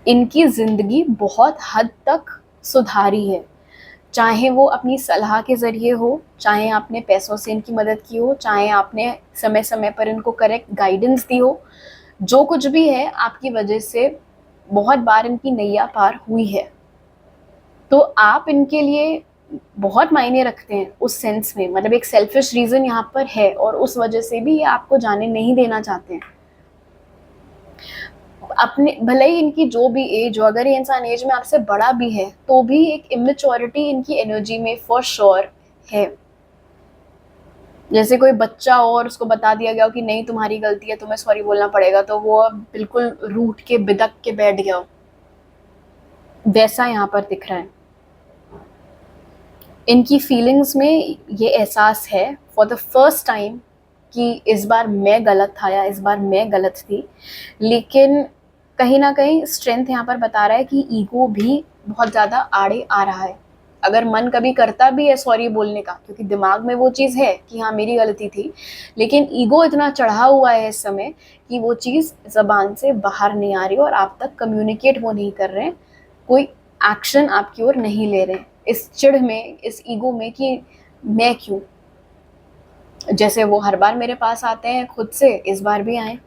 इनकी ज़िंदगी बहुत हद तक सुधारी है। चाहे वो अपनी सलाह के ज़रिए हो, चाहे आपने पैसों से इनकी मदद की हो, चाहे आपने समय समय पर इनको करेक्ट गाइडेंस दी हो, जो कुछ भी है आपकी वजह से बहुत बार इनकी नैया पार हुई है। तो आप इनके लिए बहुत मायने रखते हैं उस सेंस में, मतलब एक सेल्फिश रीज़न यहाँ पर है और उस वजह से भी ये आपको जाने नहीं देना चाहते हैं। अपने भले ही इनकी जो भी एज हो, अगर ये इंसान एज में आपसे बड़ा भी है, तो भी एक इमेच्योरिटी इनकी एनर्जी में फॉर श्योर है। जैसे कोई बच्चा हो और उसको बता दिया गया हो कि नहीं तुम्हारी गलती है, तुम्हें सॉरी बोलना पड़ेगा, तो वो बिल्कुल रूठ के बिदक के बैठ गया हो, वैसा यहाँ पर दिख रहा है। इनकी फीलिंग्स में ये एहसास है फॉर द फर्स्ट टाइम कि इस बार मैं गलत था या इस बार मैं गलत थी, लेकिन कहीं ना कहीं स्ट्रेंथ यहाँ पर बता रहा है कि ईगो भी बहुत ज़्यादा आड़े आ रहा है। अगर मन कभी करता भी है सॉरी बोलने का, क्योंकि दिमाग में वो चीज़ है कि हाँ मेरी गलती थी, लेकिन ईगो इतना चढ़ा हुआ है इस समय कि वो चीज़ ज़बान से बाहर नहीं आ रही और आप तक कम्युनिकेट वो नहीं कर रहे हैं, कोई एक्शन आपकी ओर नहीं ले रहे हैं, इस चिढ़ में, इस ईगो में कि मैं क्यों। जैसे वो हर बार मेरे पास आते हैं खुद से, इस बार भी आए।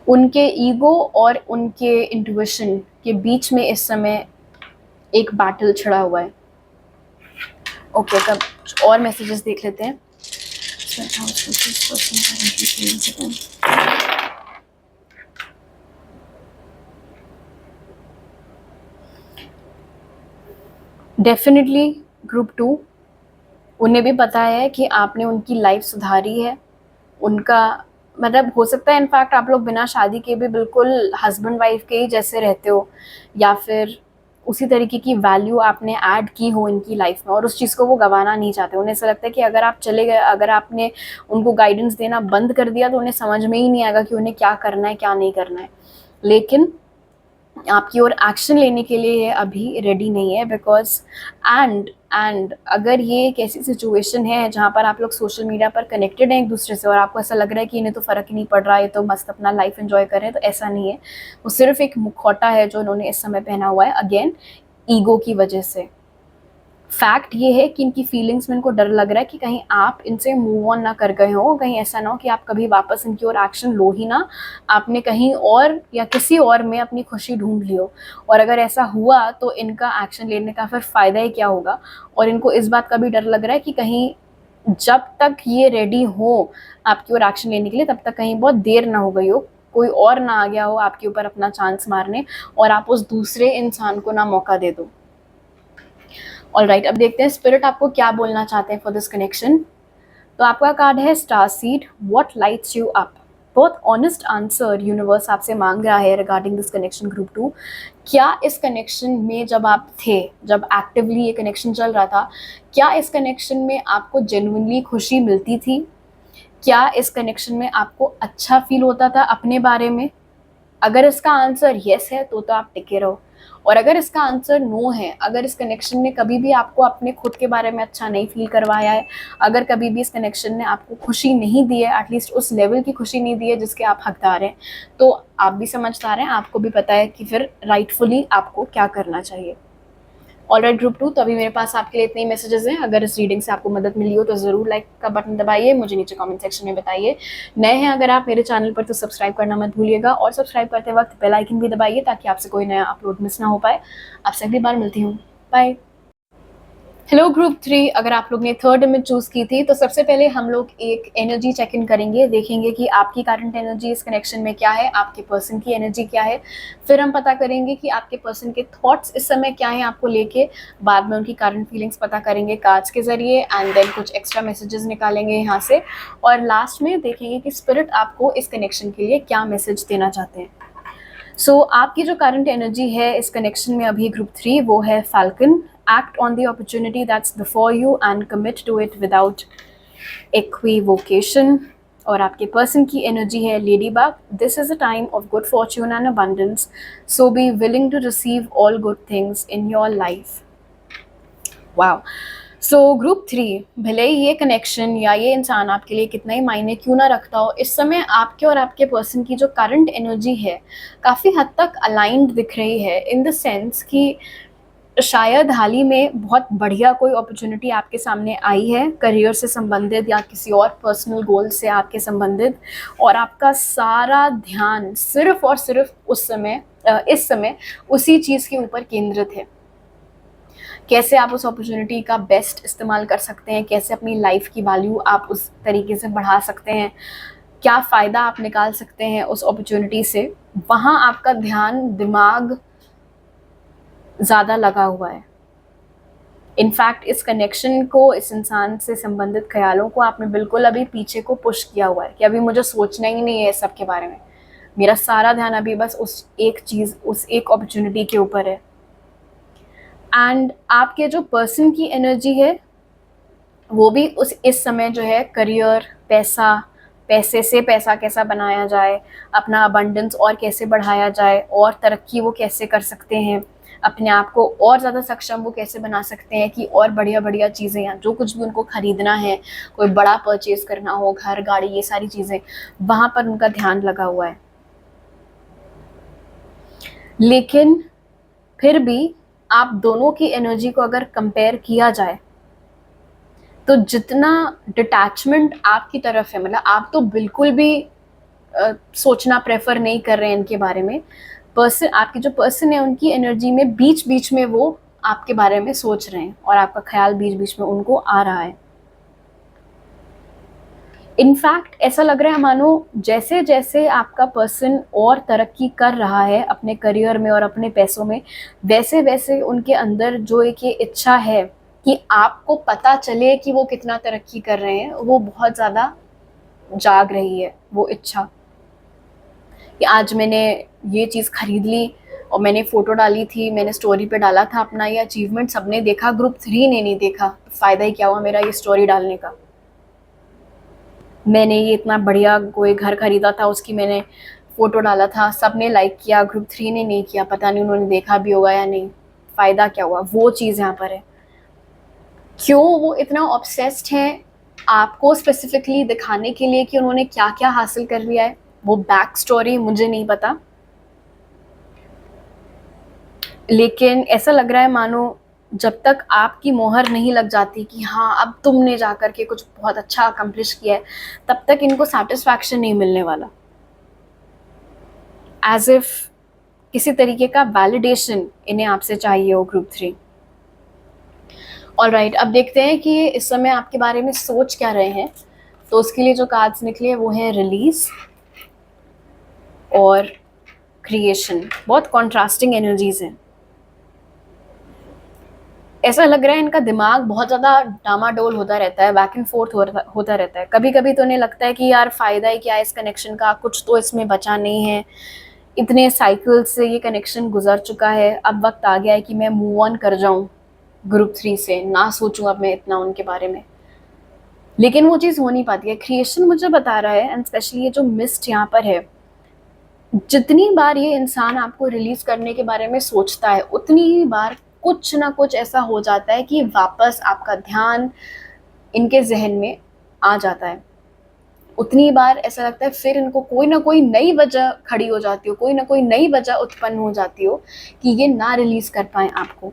उनके ईगो और उनके इंट्यूशन के बीच में इस समय एक बैटल छिड़ा हुआ है। ओके, तब और मैसेजेस देख लेते हैं। डेफिनेटली ग्रुप 2, उन्हें भी पता है कि आपने उनकी लाइफ सुधारी है। उनका मतलब हो सकता है इनफैक्ट आप लोग बिना शादी के भी बिल्कुल हस्बैंड वाइफ के ही जैसे रहते हो, या फिर उसी तरीके की वैल्यू आपने ऐड की हो इनकी लाइफ में, और उस चीज़ को वो गंवाना नहीं चाहते। उन्हें ऐसा लगता है कि अगर आप चले गए, अगर आपने उनको गाइडेंस देना बंद कर दिया, तो उन्हें समझ में ही नहीं आएगा कि उन्हें क्या करना है क्या नहीं करना है। लेकिन आपकी ओर एक्शन लेने के लिए ये अभी रेडी नहीं है, बिकॉज एंड अगर ये एक ऐसी सिचुएशन है जहाँ पर आप लोग सोशल मीडिया पर कनेक्टेड हैं एक दूसरे से और आपको ऐसा लग रहा है कि इन्हें तो फ़र्क ही नहीं पड़ रहा है, तो मस्त अपना लाइफ एंजॉय कर रहे हैं, तो ऐसा नहीं है। वो सिर्फ एक मुखौटा है जो उन्होंने इस समय पहना हुआ है, अगेन ईगो की वजह से। फैक्ट ये है कि इनकी फीलिंग्स में इनको डर लग रहा है कि कहीं आप इनसे मूव ऑन ना कर गए हो, कहीं ऐसा ना हो कि आप कभी वापस इनकी ओर एक्शन लो ही ना, आपने कहीं और या किसी और में अपनी खुशी ढूंढ ली हो। और अगर ऐसा हुआ तो इनका एक्शन लेने का फिर फ़ायदा ही क्या होगा। और इनको इस बात का भी डर लग रहा है कि कहीं जब तक ये रेडी हो आपकी ओर एक्शन लेने के लिए, तब तक कहीं बहुत देर ना हो गई हो, कोई और ना आ गया हो आपके ऊपर अपना चांस मारने, और आप उस दूसरे इंसान को ना मौका दे दो। ऑलराइट, अब देखते हैं स्पिरिट आपको क्या बोलना चाहते हैं फॉर दिस कनेक्शन। तो आपका कार्ड है star seed, what lights you up. बहुत ऑनेस्ट आंसर यूनिवर्स आपसे मांग रहा है रिगार्डिंग दिस कनेक्शन ग्रुप 2। क्या इस कनेक्शन में जब आप थे, जब एक्टिवली ये कनेक्शन चल रहा था, क्या इस कनेक्शन में आपको जेन्युइनली खुशी मिलती थी? क्या इस कनेक्शन में आपको अच्छा फील होता था अपने बारे में? अगर इसका आंसर येस है तो आप टिके रहो, और अगर इसका आंसर नो है, अगर इस कनेक्शन ने कभी भी आपको अपने खुद के बारे में अच्छा नहीं फील करवाया है, अगर कभी भी इस कनेक्शन ने आपको खुशी नहीं दी है, एटलीस्ट उस लेवल की खुशी नहीं दी है जिसके आप हकदार हैं, तो आप भी समझदार हैं, आपको भी पता है कि फिर राइटफुली आपको क्या करना चाहिए। ऑलराइट ग्रुप 2, तो अभी मेरे पास आपके लिए इतने ही मैसेजेस हैं। अगर इस रीडिंग से आपको मदद मिली हो तो ज़रूर लाइक का बटन दबाइए, मुझे नीचे कमेंट सेक्शन में बताइए। नए हैं अगर आप मेरे चैनल पर तो सब्सक्राइब करना मत भूलिएगा, और सब्सक्राइब करते वक्त बेल आइकन भी दबाइए ताकि आपसे कोई नया अपलोड मिस ना हो पाए। आपसे अगली बार मिलती हूँ, बाय। हेलो ग्रुप 3, अगर आप लोग ने थर्ड इमेज चूज की थी तो सबसे पहले हम लोग एक एनर्जी चेक इन करेंगे, देखेंगे कि आपकी करंट एनर्जी इस कनेक्शन में क्या है, आपके पर्सन की एनर्जी क्या है। फिर हम पता करेंगे कि आपके पर्सन के थॉट्स इस समय क्या हैं आपको लेके। बाद में उनकी करंट फीलिंग्स पता करेंगे कार्ड्स के जरिए, एंड देन कुछ एक्स्ट्रा मैसेजेस निकालेंगे यहाँ से, और लास्ट में देखेंगे कि स्पिरिट आपको इस कनेक्शन के लिए क्या मैसेज देना चाहते हैं। सो आपकी जो करंट एनर्जी है इस कनेक्शन में अभी ग्रुप 3, वो है falcon. Act on the opportunity that's before you and commit to it without equivocation. और आपके पर्सन की एनर्जी है ladybug. This is a time of good fortune and abundance, so be willing to receive all good things in your life. Wow. So group 3, भले ही ये कनेक्शन या ये इंसान आपके लिए कितना ही मायने क्यों ना रखता हो, इस समय आपके और आपके पर्सन की जो करंट एनर्जी है काफ़ी हद तक अलाइंड दिख रही है, इन द सेंस कि शायद हाल ही में बहुत बढ़िया कोई अपॉर्चुनिटी आपके सामने आई है करियर से संबंधित या किसी और पर्सनल गोल से आपके संबंधित, और आपका सारा ध्यान सिर्फ और सिर्फ इस समय उसी चीज़ के ऊपर केंद्रित है। कैसे आप उस अपॉर्चुनिटी का बेस्ट इस्तेमाल कर सकते हैं, कैसे अपनी लाइफ की वैल्यू आप उस तरीके से बढ़ा सकते हैं, क्या फ़ायदा आप निकाल सकते हैं उस अपॉर्चुनिटी से, वहाँ आपका ध्यान दिमाग ज़्यादा लगा हुआ है। इनफैक्ट इस कनेक्शन को, इस इंसान से संबंधित ख्यालों को आपने बिल्कुल अभी पीछे को पुश किया हुआ है कि अभी मुझे सोचना ही नहीं है इस सब के बारे में, मेरा सारा ध्यान अभी बस उस एक अपॉर्चुनिटी के ऊपर है। एंड आपके जो पर्सन की एनर्जी है वो भी इस समय जो है करियर, पैसे से पैसा कैसा बनाया जाए, अपना अबंडेंस और कैसे बढ़ाया जाए, और तरक्की वो कैसे कर सकते हैं, अपने आप को और ज़्यादा सक्षम वो कैसे बना सकते हैं कि और बढ़िया बढ़िया चीज़ें, या जो कुछ भी उनको ख़रीदना है, कोई बड़ा परचेज़ करना हो, घर गाड़ी, ये सारी चीज़ें, वहाँ पर उनका ध्यान लगा हुआ है। लेकिन फिर भी आप दोनों की एनर्जी को अगर कंपेयर किया जाए तो जितना डिटैचमेंट आपकी तरफ है, मतलब आप तो बिल्कुल भी सोचना प्रेफर नहीं कर रहे हैं इनके बारे में, आपके जो पर्सन है उनकी एनर्जी में बीच बीच में वो आपके बारे में सोच रहे हैं और आपका ख्याल बीच बीच में उनको आ रहा है। इनफैक्ट ऐसा लग रहा है मानो जैसे जैसे आपका पर्सन और तरक्की कर रहा है अपने करियर में और अपने पैसों में, वैसे वैसे उनके अंदर जो एक ये इच्छा है कि आपको पता चले कि वो कितना तरक्की कर रहे हैं, वो बहुत ज़्यादा जाग रही है वो इच्छा कि आज मैंने ये चीज़ खरीद ली और मैंने फ़ोटो डाली थी, मैंने स्टोरी पे डाला था अपना ये अचीवमेंट, सबने देखा, ग्रुप 3 ने नहीं देखा, तो फ़ायदा ही क्या हुआ मेरा ये स्टोरी डालने का। मैंने ये इतना बढ़िया कोई घर खरीदा था, उसकी मैंने फ़ोटो डाला था, सबने लाइक किया, ग्रुप 3 ने नहीं किया, पता नहीं उन्होंने देखा भी होगा या नहीं, फ़ायदा क्या हुआ। वो चीज़ यहाँ पर है। क्यों वो इतना ऑब्सेस्ड हैं आपको स्पेसिफिकली दिखाने के लिए कि उन्होंने क्या क्या हासिल कर लिया है, वो बैक स्टोरी मुझे नहीं पता, लेकिन ऐसा लग रहा है मानो जब तक आपकी मोहर नहीं लग जाती कि हाँ अब तुमने जा कर के कुछ बहुत अच्छा अकम्प्लिश किया है, तब तक इनको सेटिस्फैक्शन नहीं मिलने वाला। एज इफ किसी तरीके का वैलिडेशन इन्हें आपसे चाहिए हो ग्रुप 3। ऑलराइट, अब देखते हैं कि इस समय आपके बारे में सोच क्या रहे हैं। तो उसके लिए जो कार्ड्स निकले वो हैं रिलीज और क्रिएशन। बहुत कॉन्ट्रास्टिंग एनर्जीज हैं। ऐसा लग रहा है इनका दिमाग बहुत ज़्यादा डामाडोल होता रहता है, बैक एंड फोर्थ होता रहता है। कभी कभी तो इन्हें लगता है कि यार फ़ायदा ही क्या है इस कनेक्शन का, कुछ तो इसमें बचा नहीं है, इतने साइकिल से ये कनेक्शन गुजर चुका है, अब वक्त आ गया है कि मैं मूव ऑन कर जाऊं ग्रुप 3 से, ना सोचूं अब मैं इतना उनके बारे में। लेकिन वो चीज़ हो नहीं पाती है। क्रिएशन मुझे बता रहा है, एंड स्पेशली ये जो मिस्ट यहाँ पर है, जितनी बार ये इंसान आपको रिलीज करने के बारे में सोचता है उतनी ही बार कुछ ना कुछ ऐसा हो जाता है कि वापस आपका ध्यान इनके जहन में आ जाता है। उतनी बार ऐसा लगता है फिर इनको कोई ना कोई नई वजह खड़ी हो जाती हो, कोई ना कोई नई वजह उत्पन्न हो जाती हो कि ये ना रिलीज कर पाए आपको।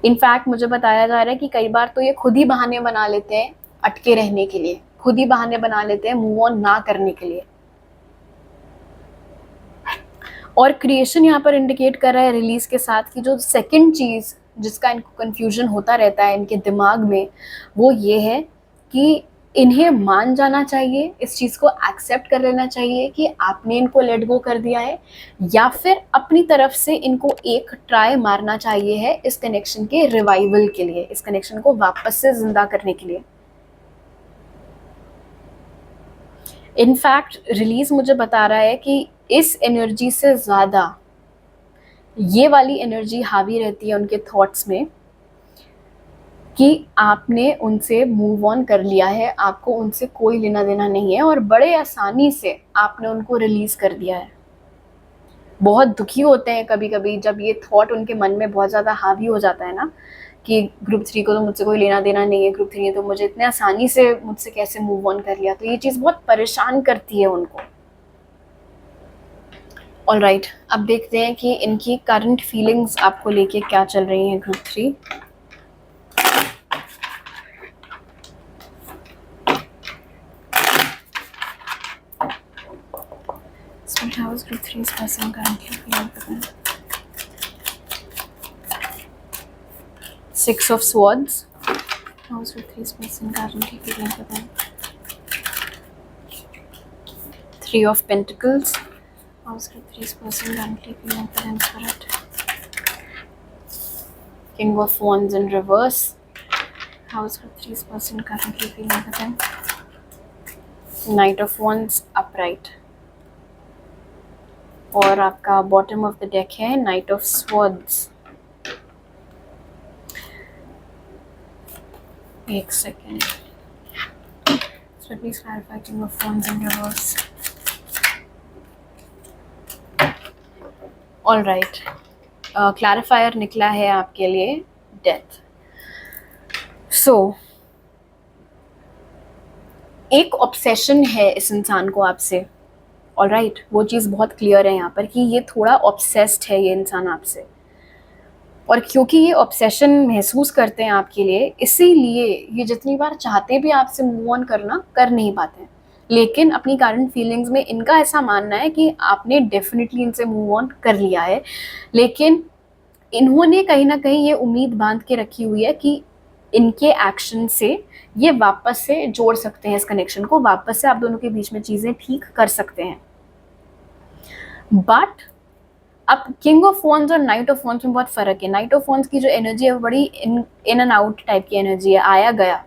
इनफैक्ट मुझे बताया जा रहा है कि कई बार तो ये खुद ही बहाने बना लेते हैं अटके रहने के लिए, खुद ही बहाने बना लेते हैं मूव ऑन ना करने के लिए। और क्रिएशन यहाँ पर इंडिकेट कर रहा है रिलीज के साथ कि जो सेकंड चीज़ जिसका इनको कन्फ्यूजन होता रहता है इनके दिमाग में, वो ये है कि इन्हें मान जाना चाहिए, इस चीज़ को एक्सेप्ट कर लेना चाहिए कि आपने इनको लेट गो कर दिया है, या फिर अपनी तरफ से इनको एक ट्राई मारना चाहिए है इस कनेक्शन के रिवाइवल के लिए, इस कनेक्शन को वापस से जिंदा करने के लिए। इनफैक्ट रिलीज मुझे बता रहा है कि इस एनर्जी से ज़्यादा ये वाली एनर्जी हावी रहती है उनके थॉट्स में कि आपने उनसे मूव ऑन कर लिया है, आपको उनसे कोई लेना देना नहीं है, और बड़े आसानी से आपने उनको रिलीज कर दिया है। बहुत दुखी होते हैं कभी कभी जब ये थॉट उनके मन में बहुत ज़्यादा हावी हो जाता है ना, कि ग्रुप 3 को तो मुझसे कोई लेना देना नहीं है, ग्रुप 3 ने तो मुझे इतने आसानी से मुझसे कैसे मूव ऑन कर लिया, तो ये चीज़ बहुत परेशान करती है उनको। ऑलराइट, अब देखते हैं कि इनकी करंट फीलिंग्स आपको लेके क्या चल रही हैं group 3। How is group 3's person currently feeling for them? 6 of Swords. How is group 3's person currently feeling for them? 3 of Pentacles. How is group 3's person currently feeling for them, Spirit? King of Wands in reverse. How is group 3's person currently feeling for them? Knight of Wands upright. और आपका बॉटम ऑफ द डेक है नाइट ऑफ स्वॉर्ड्स। एक second, so please clarify King of Wands in reverse. All right, clarifier निकला है आपके लिए डेथ। सो एक ऑब्सेशन है इस इंसान को आपसे, ऑलराइट, वो चीज़ बहुत क्लियर है यहाँ पर कि ये थोड़ा ऑब्सेस्ड है ये इंसान आपसे, और क्योंकि ये ऑब्सेशन महसूस करते हैं आपके लिए, इसीलिए ये जितनी बार चाहते भी आपसे मूव ऑन करना कर नहीं पाते हैं। लेकिन अपनी करंट फीलिंग्स में इनका ऐसा मानना है कि आपने डेफिनेटली इनसे मूव ऑन कर लिया है, लेकिन इन्होंने कहीं ना कहीं ये उम्मीद बांध के रखी हुई है कि इनके एक्शन से ये वापस से जोड़ सकते हैं इस कनेक्शन को, वापस से आप दोनों के बीच में चीज़ें ठीक कर सकते हैं। बट अब किंग ऑफ वॉन्ड्स और नाइट ऑफ वॉन्ड्स में बहुत फर्क है। नाइट ऑफ वॉन्ड्स की जो एनर्जी है वो बड़ी इन एंड आउट टाइप की एनर्जी है, आया गया।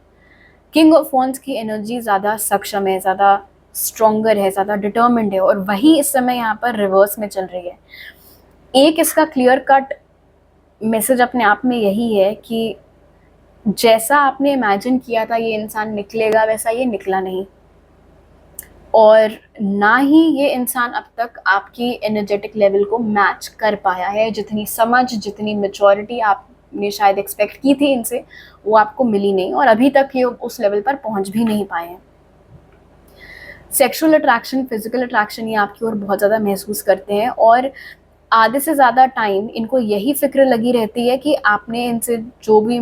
किंग ऑफ वॉन्ड्स की एनर्जी ज़्यादा सक्षम है, ज़्यादा स्ट्रोंगर है, ज़्यादा डिटर्मिन्ड है, और वही इस समय यहाँ पर रिवर्स में चल रही है। एक इसका क्लियर कट मैसेज अपने आप में यही है कि जैसा आपने इमेजिन किया था ये इंसान निकलेगा, वैसा ये निकला नहीं, और ना ही ये इंसान अब तक आपकी एनर्जेटिक लेवल को मैच कर पाया है। जितनी समझ, जितनी मैच्योरिटी आपने शायद एक्सपेक्ट की थी इनसे, वो आपको मिली नहीं, और अभी तक ये उस लेवल पर पहुंच भी नहीं पाए हैं। सेक्सुअल अट्रैक्शन, फिजिकल अट्रैक्शन ये आपकी ओर बहुत ज़्यादा महसूस करते हैं, और आधे से ज़्यादा टाइम इनको यही फिक्र लगी रहती है कि आपने इनसे जो भी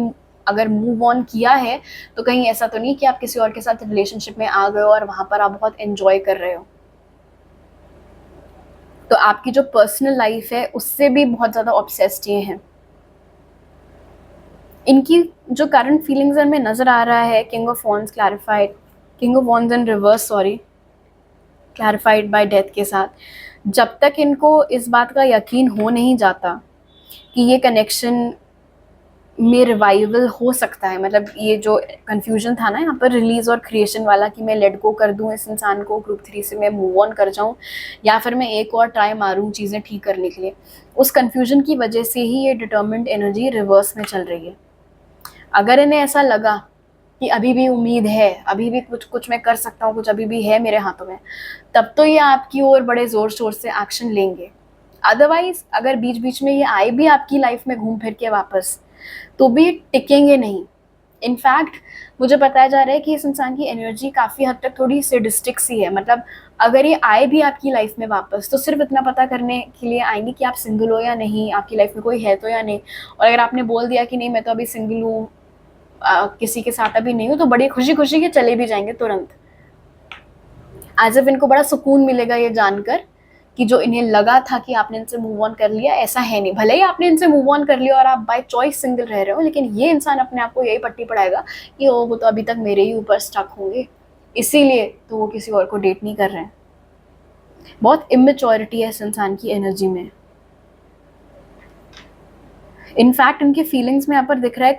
अगर मूव ऑन किया है तो कहीं ऐसा तो नहीं कि आप किसी और के साथ रिलेशनशिप में आ गए हो और वहां पर आप बहुत एंजॉय कर रहे हो। तो आपकी जो पर्सनल लाइफ है उससे भी बहुत ज़्यादा ऑब्सेस्ड ये हैं। इनकी जो करंट फीलिंग्स में नज़र आ रहा है, king of wands clarified, king of wands in reverse, sorry, clarified bye death के साथ, जब तक इनको इस बात का यकीन हो नहीं जाता कि ये कनेक्शन में रिवाइवल हो सकता है, मतलब ये जो कन्फ्यूजन था ना यहाँ पर रिलीज और क्रिएशन वाला कि मैं लेट गो कर दूँ इस इंसान को, ग्रुप 3 से मैं मूव ऑन कर जाऊँ, या फिर मैं एक और ट्राई मारूँ चीज़ें ठीक करने के लिए, उस कन्फ्यूजन की वजह से ही ये डिटर्मिन्ड एनर्जी रिवर्स में चल रही है। अगर इन्हें ऐसा लगा कि अभी भी उम्मीद है, अभी भी कुछ मैं कर सकता हूँ, कुछ अभी भी है मेरे हाथों में, तब तो ये आपकी ओर बड़े ज़ोर शोर से एक्शन लेंगे। अदरवाइज अगर बीच बीच में ये आए भी आपकी लाइफ में घूम फिर के वापस, तो भी टिकेंगे नहीं। इनफैक्ट मुझे बताया जा रहा है कि इस इंसान की एनर्जी काफ़ी हद तक थोड़ी सेडिस्टिक सी है, मतलब अगर ये आए भी आपकी लाइफ में वापस तो सिर्फ इतना पता करने के लिए आएंगे कि आप सिंगल हो या नहीं, आपकी लाइफ में कोई है तो या नहीं, और अगर आपने बोल दिया कि नहीं मैं तो अभी सिंगल हूँ, किसी के साथ अभी नहीं हूँ, तो बड़ी खुशी खुशी के चले भी जाएंगे तुरंत, एज इफ इनको बड़ा सुकून मिलेगा ये जानकर कि जो इन्हें लगा था कि आपने इनसे मूव ऑन कर लिया, ऐसा है नहीं। भले ही आपने इनसे मूव ऑन कर लिया और आप बाय चॉइस सिंगल रह रहे हो, लेकिन ये इंसान अपने आप को यही पट्टी पढ़ाएगा कि वो तो अभी तक मेरे ही ऊपर स्टक होंगे, इसीलिए तो वो किसी और को डेट नहीं कर रहे हैं। बहुत इमेच्योरिटी है इस इंसान की एनर्जी में। इनफैक्ट इनकी फीलिंग्स में यहाँ पर दिख रहा है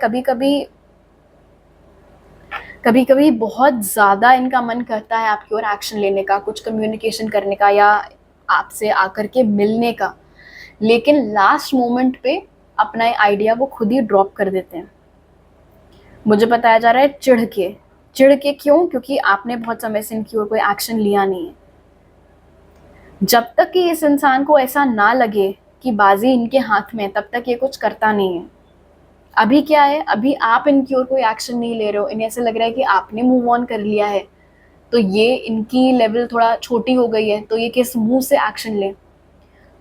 कभी कभी बहुत ज़्यादा इनका मन करता है आपकी ओर एक्शन लेने का, कुछ कम्युनिकेशन करने का या आपसे आकर के मिलने का, लेकिन लास्ट मोमेंट पे अपना आइडिया वो खुद ही ड्रॉप कर देते हैं। मुझे बताया जा रहा है चिढ़ के क्यों? क्योंकि आपने बहुत समय से इनकी ओर कोई एक्शन लिया नहीं है। जब तक कि इस इंसान को ऐसा ना लगे कि बाजी इनके हाथ में, तब तक ये कुछ करता नहीं है। अभी क्या है, अभी आप इनकी ओर कोई एक्शन नहीं ले रहे हो, इन्हें ऐसा लग रहा है कि आपने मूव ऑन कर लिया है, तो ये इनकी लेवल थोड़ा छोटी हो गई है, तो ये किस मुंह से एक्शन ले।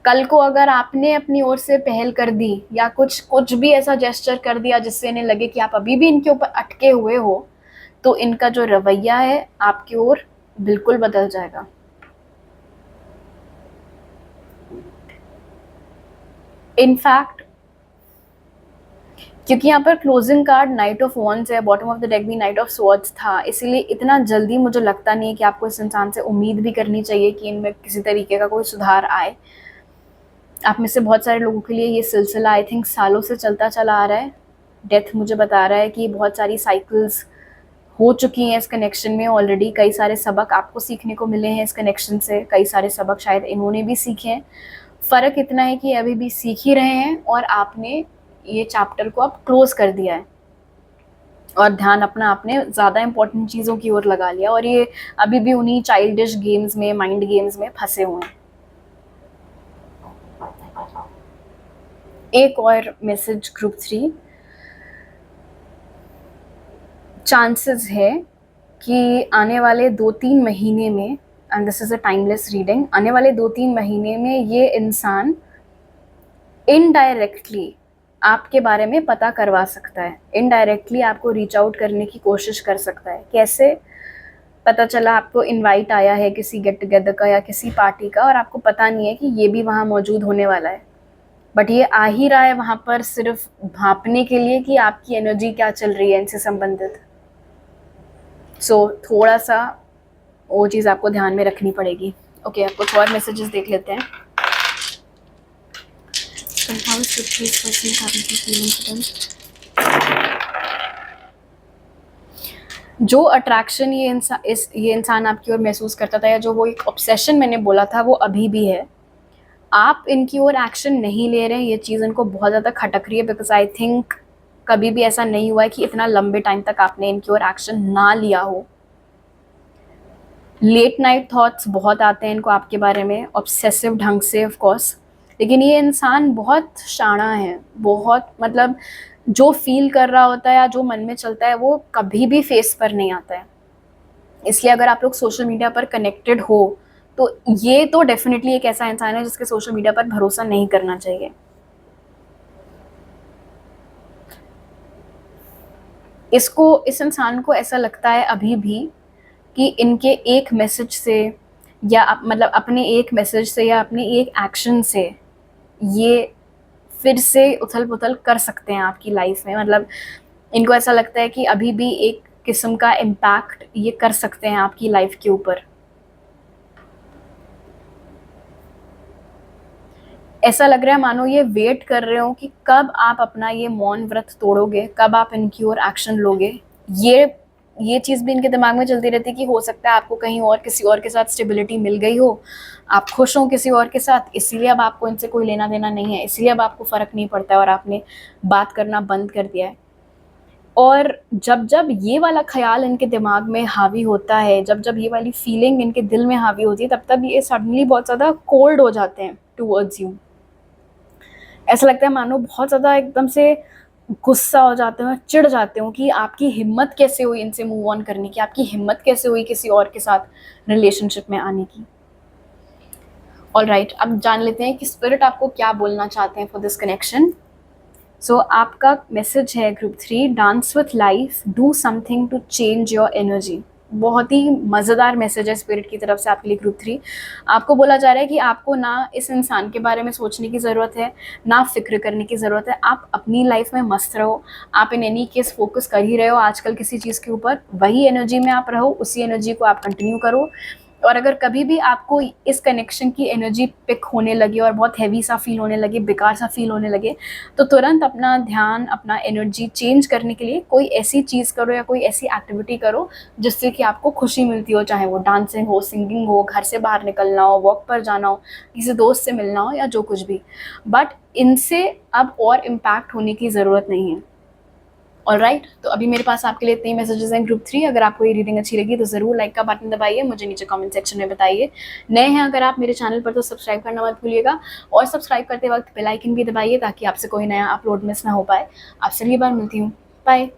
कल को अगर आपने अपनी ओर से पहल कर दी या कुछ भी ऐसा जेस्चर कर दिया जिससे इन्हें लगे कि आप अभी भी इनके ऊपर अटके हुए हो, तो इनका जो रवैया है आपकी ओर बिल्कुल बदल जाएगा। इनफैक्ट क्योंकि यहाँ पर closing card night of wands है, बॉटम ऑफ द डेक भी नाइट ऑफ स्वॉर्ड्स था, इसीलिए इतना जल्दी मुझे लगता नहीं है कि आपको इस इंसान से उम्मीद भी करनी चाहिए कि इनमें किसी तरीके का कोई सुधार आए। आप में से बहुत सारे लोगों के लिए ये सिलसिला आई थिंक सालों से चलता चला आ रहा है। डेथ मुझे बता रहा है कि बहुत सारी साइकिल्स हो चुकी हैं इस कनेक्शन में ऑलरेडी। कई सारे सबक आपको सीखने को मिले हैं इस कनेक्शन से, कई सारे सबक शायद इन्होंने भी सीखे हैं। फ़र्क इतना है कि अभी भी सीख ही रहे हैं और आपने ये चैप्टर को अब क्लोज कर दिया है और ध्यान अपना आपने ज़्यादा इंपॉर्टेंट चीज़ों की ओर लगा लिया, और ये अभी भी उन्हीं चाइल्डिश गेम्स में, माइंड गेम्स में फंसे हुए हैं। एक और मैसेज ग्रुप 3, चांसेस है कि आने वाले 2-3 महीने में, and this is a timeless reading, आने वाले 2-3 महीने में ये इंसान इनडायरेक्टली आपके बारे में पता करवा सकता है, इनडायरेक्टली आपको रीच आउट करने की कोशिश कर सकता है। कैसे? पता चला आपको इनवाइट आया है किसी गेट टुगेदर का या किसी पार्टी का, और आपको पता नहीं है कि ये भी वहाँ मौजूद होने वाला है, बट ये आ ही रहा है वहाँ पर सिर्फ भांपने के लिए कि आपकी एनर्जी क्या चल रही है इनसे संबंधित। सो थोड़ा सा वो चीज़ आपको ध्यान में रखनी पड़ेगी। ओके, आप कुछ और मैसेजेस देख लेते हैं। जो अट्रैक्शन ये इंसान आपकी ओर महसूस करता था, या जो वो एक ऑब्सेशन मैंने बोला था, वो अभी भी है। आप इनकी ओर एक्शन नहीं ले रहे हैं, ये चीज़ इनको बहुत ज़्यादा खटक रही है, बिकॉज आई थिंक कभी भी ऐसा नहीं हुआ है कि इतना लंबे टाइम तक आपने इनकी ओर एक्शन ना लिया हो। लेट नाइट थॉट्स बहुत आते हैं इनको आपके बारे में, ऑब्सेसिव ढंग से ऑफ कोर्स, लेकिन ये इंसान बहुत शाना है, बहुत मतलब जो फील कर रहा होता है या जो मन में चलता है वो कभी भी फेस पर नहीं आता है। इसलिए अगर आप लोग सोशल मीडिया पर कनेक्टेड हो तो ये तो डेफिनेटली एक ऐसा इंसान है जिसके सोशल मीडिया पर भरोसा नहीं करना चाहिए। इस इंसान को ऐसा लगता है अभी भी कि इनके एक मैसेज से या मतलब अपने एक मैसेज से या अपने एक एक्शन से ये फिर से उथल पुथल कर सकते हैं आपकी लाइफ में। मतलब इनको ऐसा लगता है कि अभी भी एक किस्म का इम्पैक्ट ये कर सकते हैं आपकी लाइफ के ऊपर। ऐसा लग रहा है मानो ये वेट कर रहे हो कि कब आप अपना ये मौन व्रत तोड़ोगे, कब आप इनकी ओर एक्शन लोगे। ये चीज़ भी इनके दिमाग में चलती रहती है कि हो सकता है आपको कहीं और किसी और के साथ स्टेबिलिटी मिल गई हो, आप खुश हो किसी और के साथ, इसीलिए अब आपको इनसे कोई लेना देना नहीं है, इसलिए अब आपको फ़र्क नहीं पड़ता है और आपने बात करना बंद कर दिया है। और जब जब ये वाला ख्याल इनके दिमाग में हावी होता है, जब जब ये वाली फीलिंग इनके दिल में हावी होती है, तब तब ये सडनली बहुत ज़्यादा कोल्ड हो जाते हैं टूवर्ड्स यू। ऐसा लगता है मानो बहुत ज़्यादा एकदम से गुस्सा हो जाते हो, चिढ़ जाते हो कि आपकी हिम्मत कैसे हुई इनसे मूव ऑन करने की, आपकी हिम्मत कैसे हुई किसी और के साथ रिलेशनशिप में आने की। ऑलराइट, अब जान लेते हैं कि स्पिरिट आपको क्या बोलना चाहते हैं फॉर दिस कनेक्शन। सो आपका मैसेज है group 3, dance with life, do something to change your energy. बहुत ही मज़ेदार मैसेज है स्पिरिट की तरफ से आपके लिए ग्रुप 3। आपको बोला जा रहा है कि आपको ना इस इंसान के बारे में सोचने की ज़रूरत है, ना फ़िक्र करने की ज़रूरत है। आप अपनी लाइफ़ में मस्त रहो। आप इन एनी केस फ़ोकस कर ही रहे हो आजकल किसी चीज़ के ऊपर, वही एनर्जी में आप रहो, उसी एनर्जी को आप कंटिन्यू करो। और अगर कभी भी आपको इस कनेक्शन की एनर्जी पिक होने लगे और बहुत हैवी सा फ़ील होने लगे, बेकार सा फ़ील होने लगे, तो तुरंत अपना ध्यान, अपना एनर्जी चेंज करने के लिए कोई ऐसी चीज़ करो या कोई ऐसी एक्टिविटी करो जिससे कि आपको खुशी मिलती हो, चाहे वो डांसिंग हो, सिंगिंग हो, घर से बाहर निकलना हो, वॉक पर जाना हो, किसी दोस्त से मिलना हो या जो कुछ भी। बट इनसे अब और इम्पैक्ट होने की ज़रूरत नहीं है। ऑलराइट, तो अभी मेरे पास आपके लिए इतने ही मैसेजेस हैं ग्रुप 3। अगर आपको ये रीडिंग अच्छी लगी तो ज़रूर लाइक का बटन दबाइए, मुझे नीचे कमेंट सेक्शन में बताइए। नए हैं अगर आप मेरे चैनल पर तो सब्सक्राइब करना मत भूलिएगा, और सब्सक्राइब करते वक्त बेल आइकन भी दबाइए ताकि आपसे कोई नया अपलोड मिस ना हो पाए। आपसे अगली बार मिलती हूँ। बाय।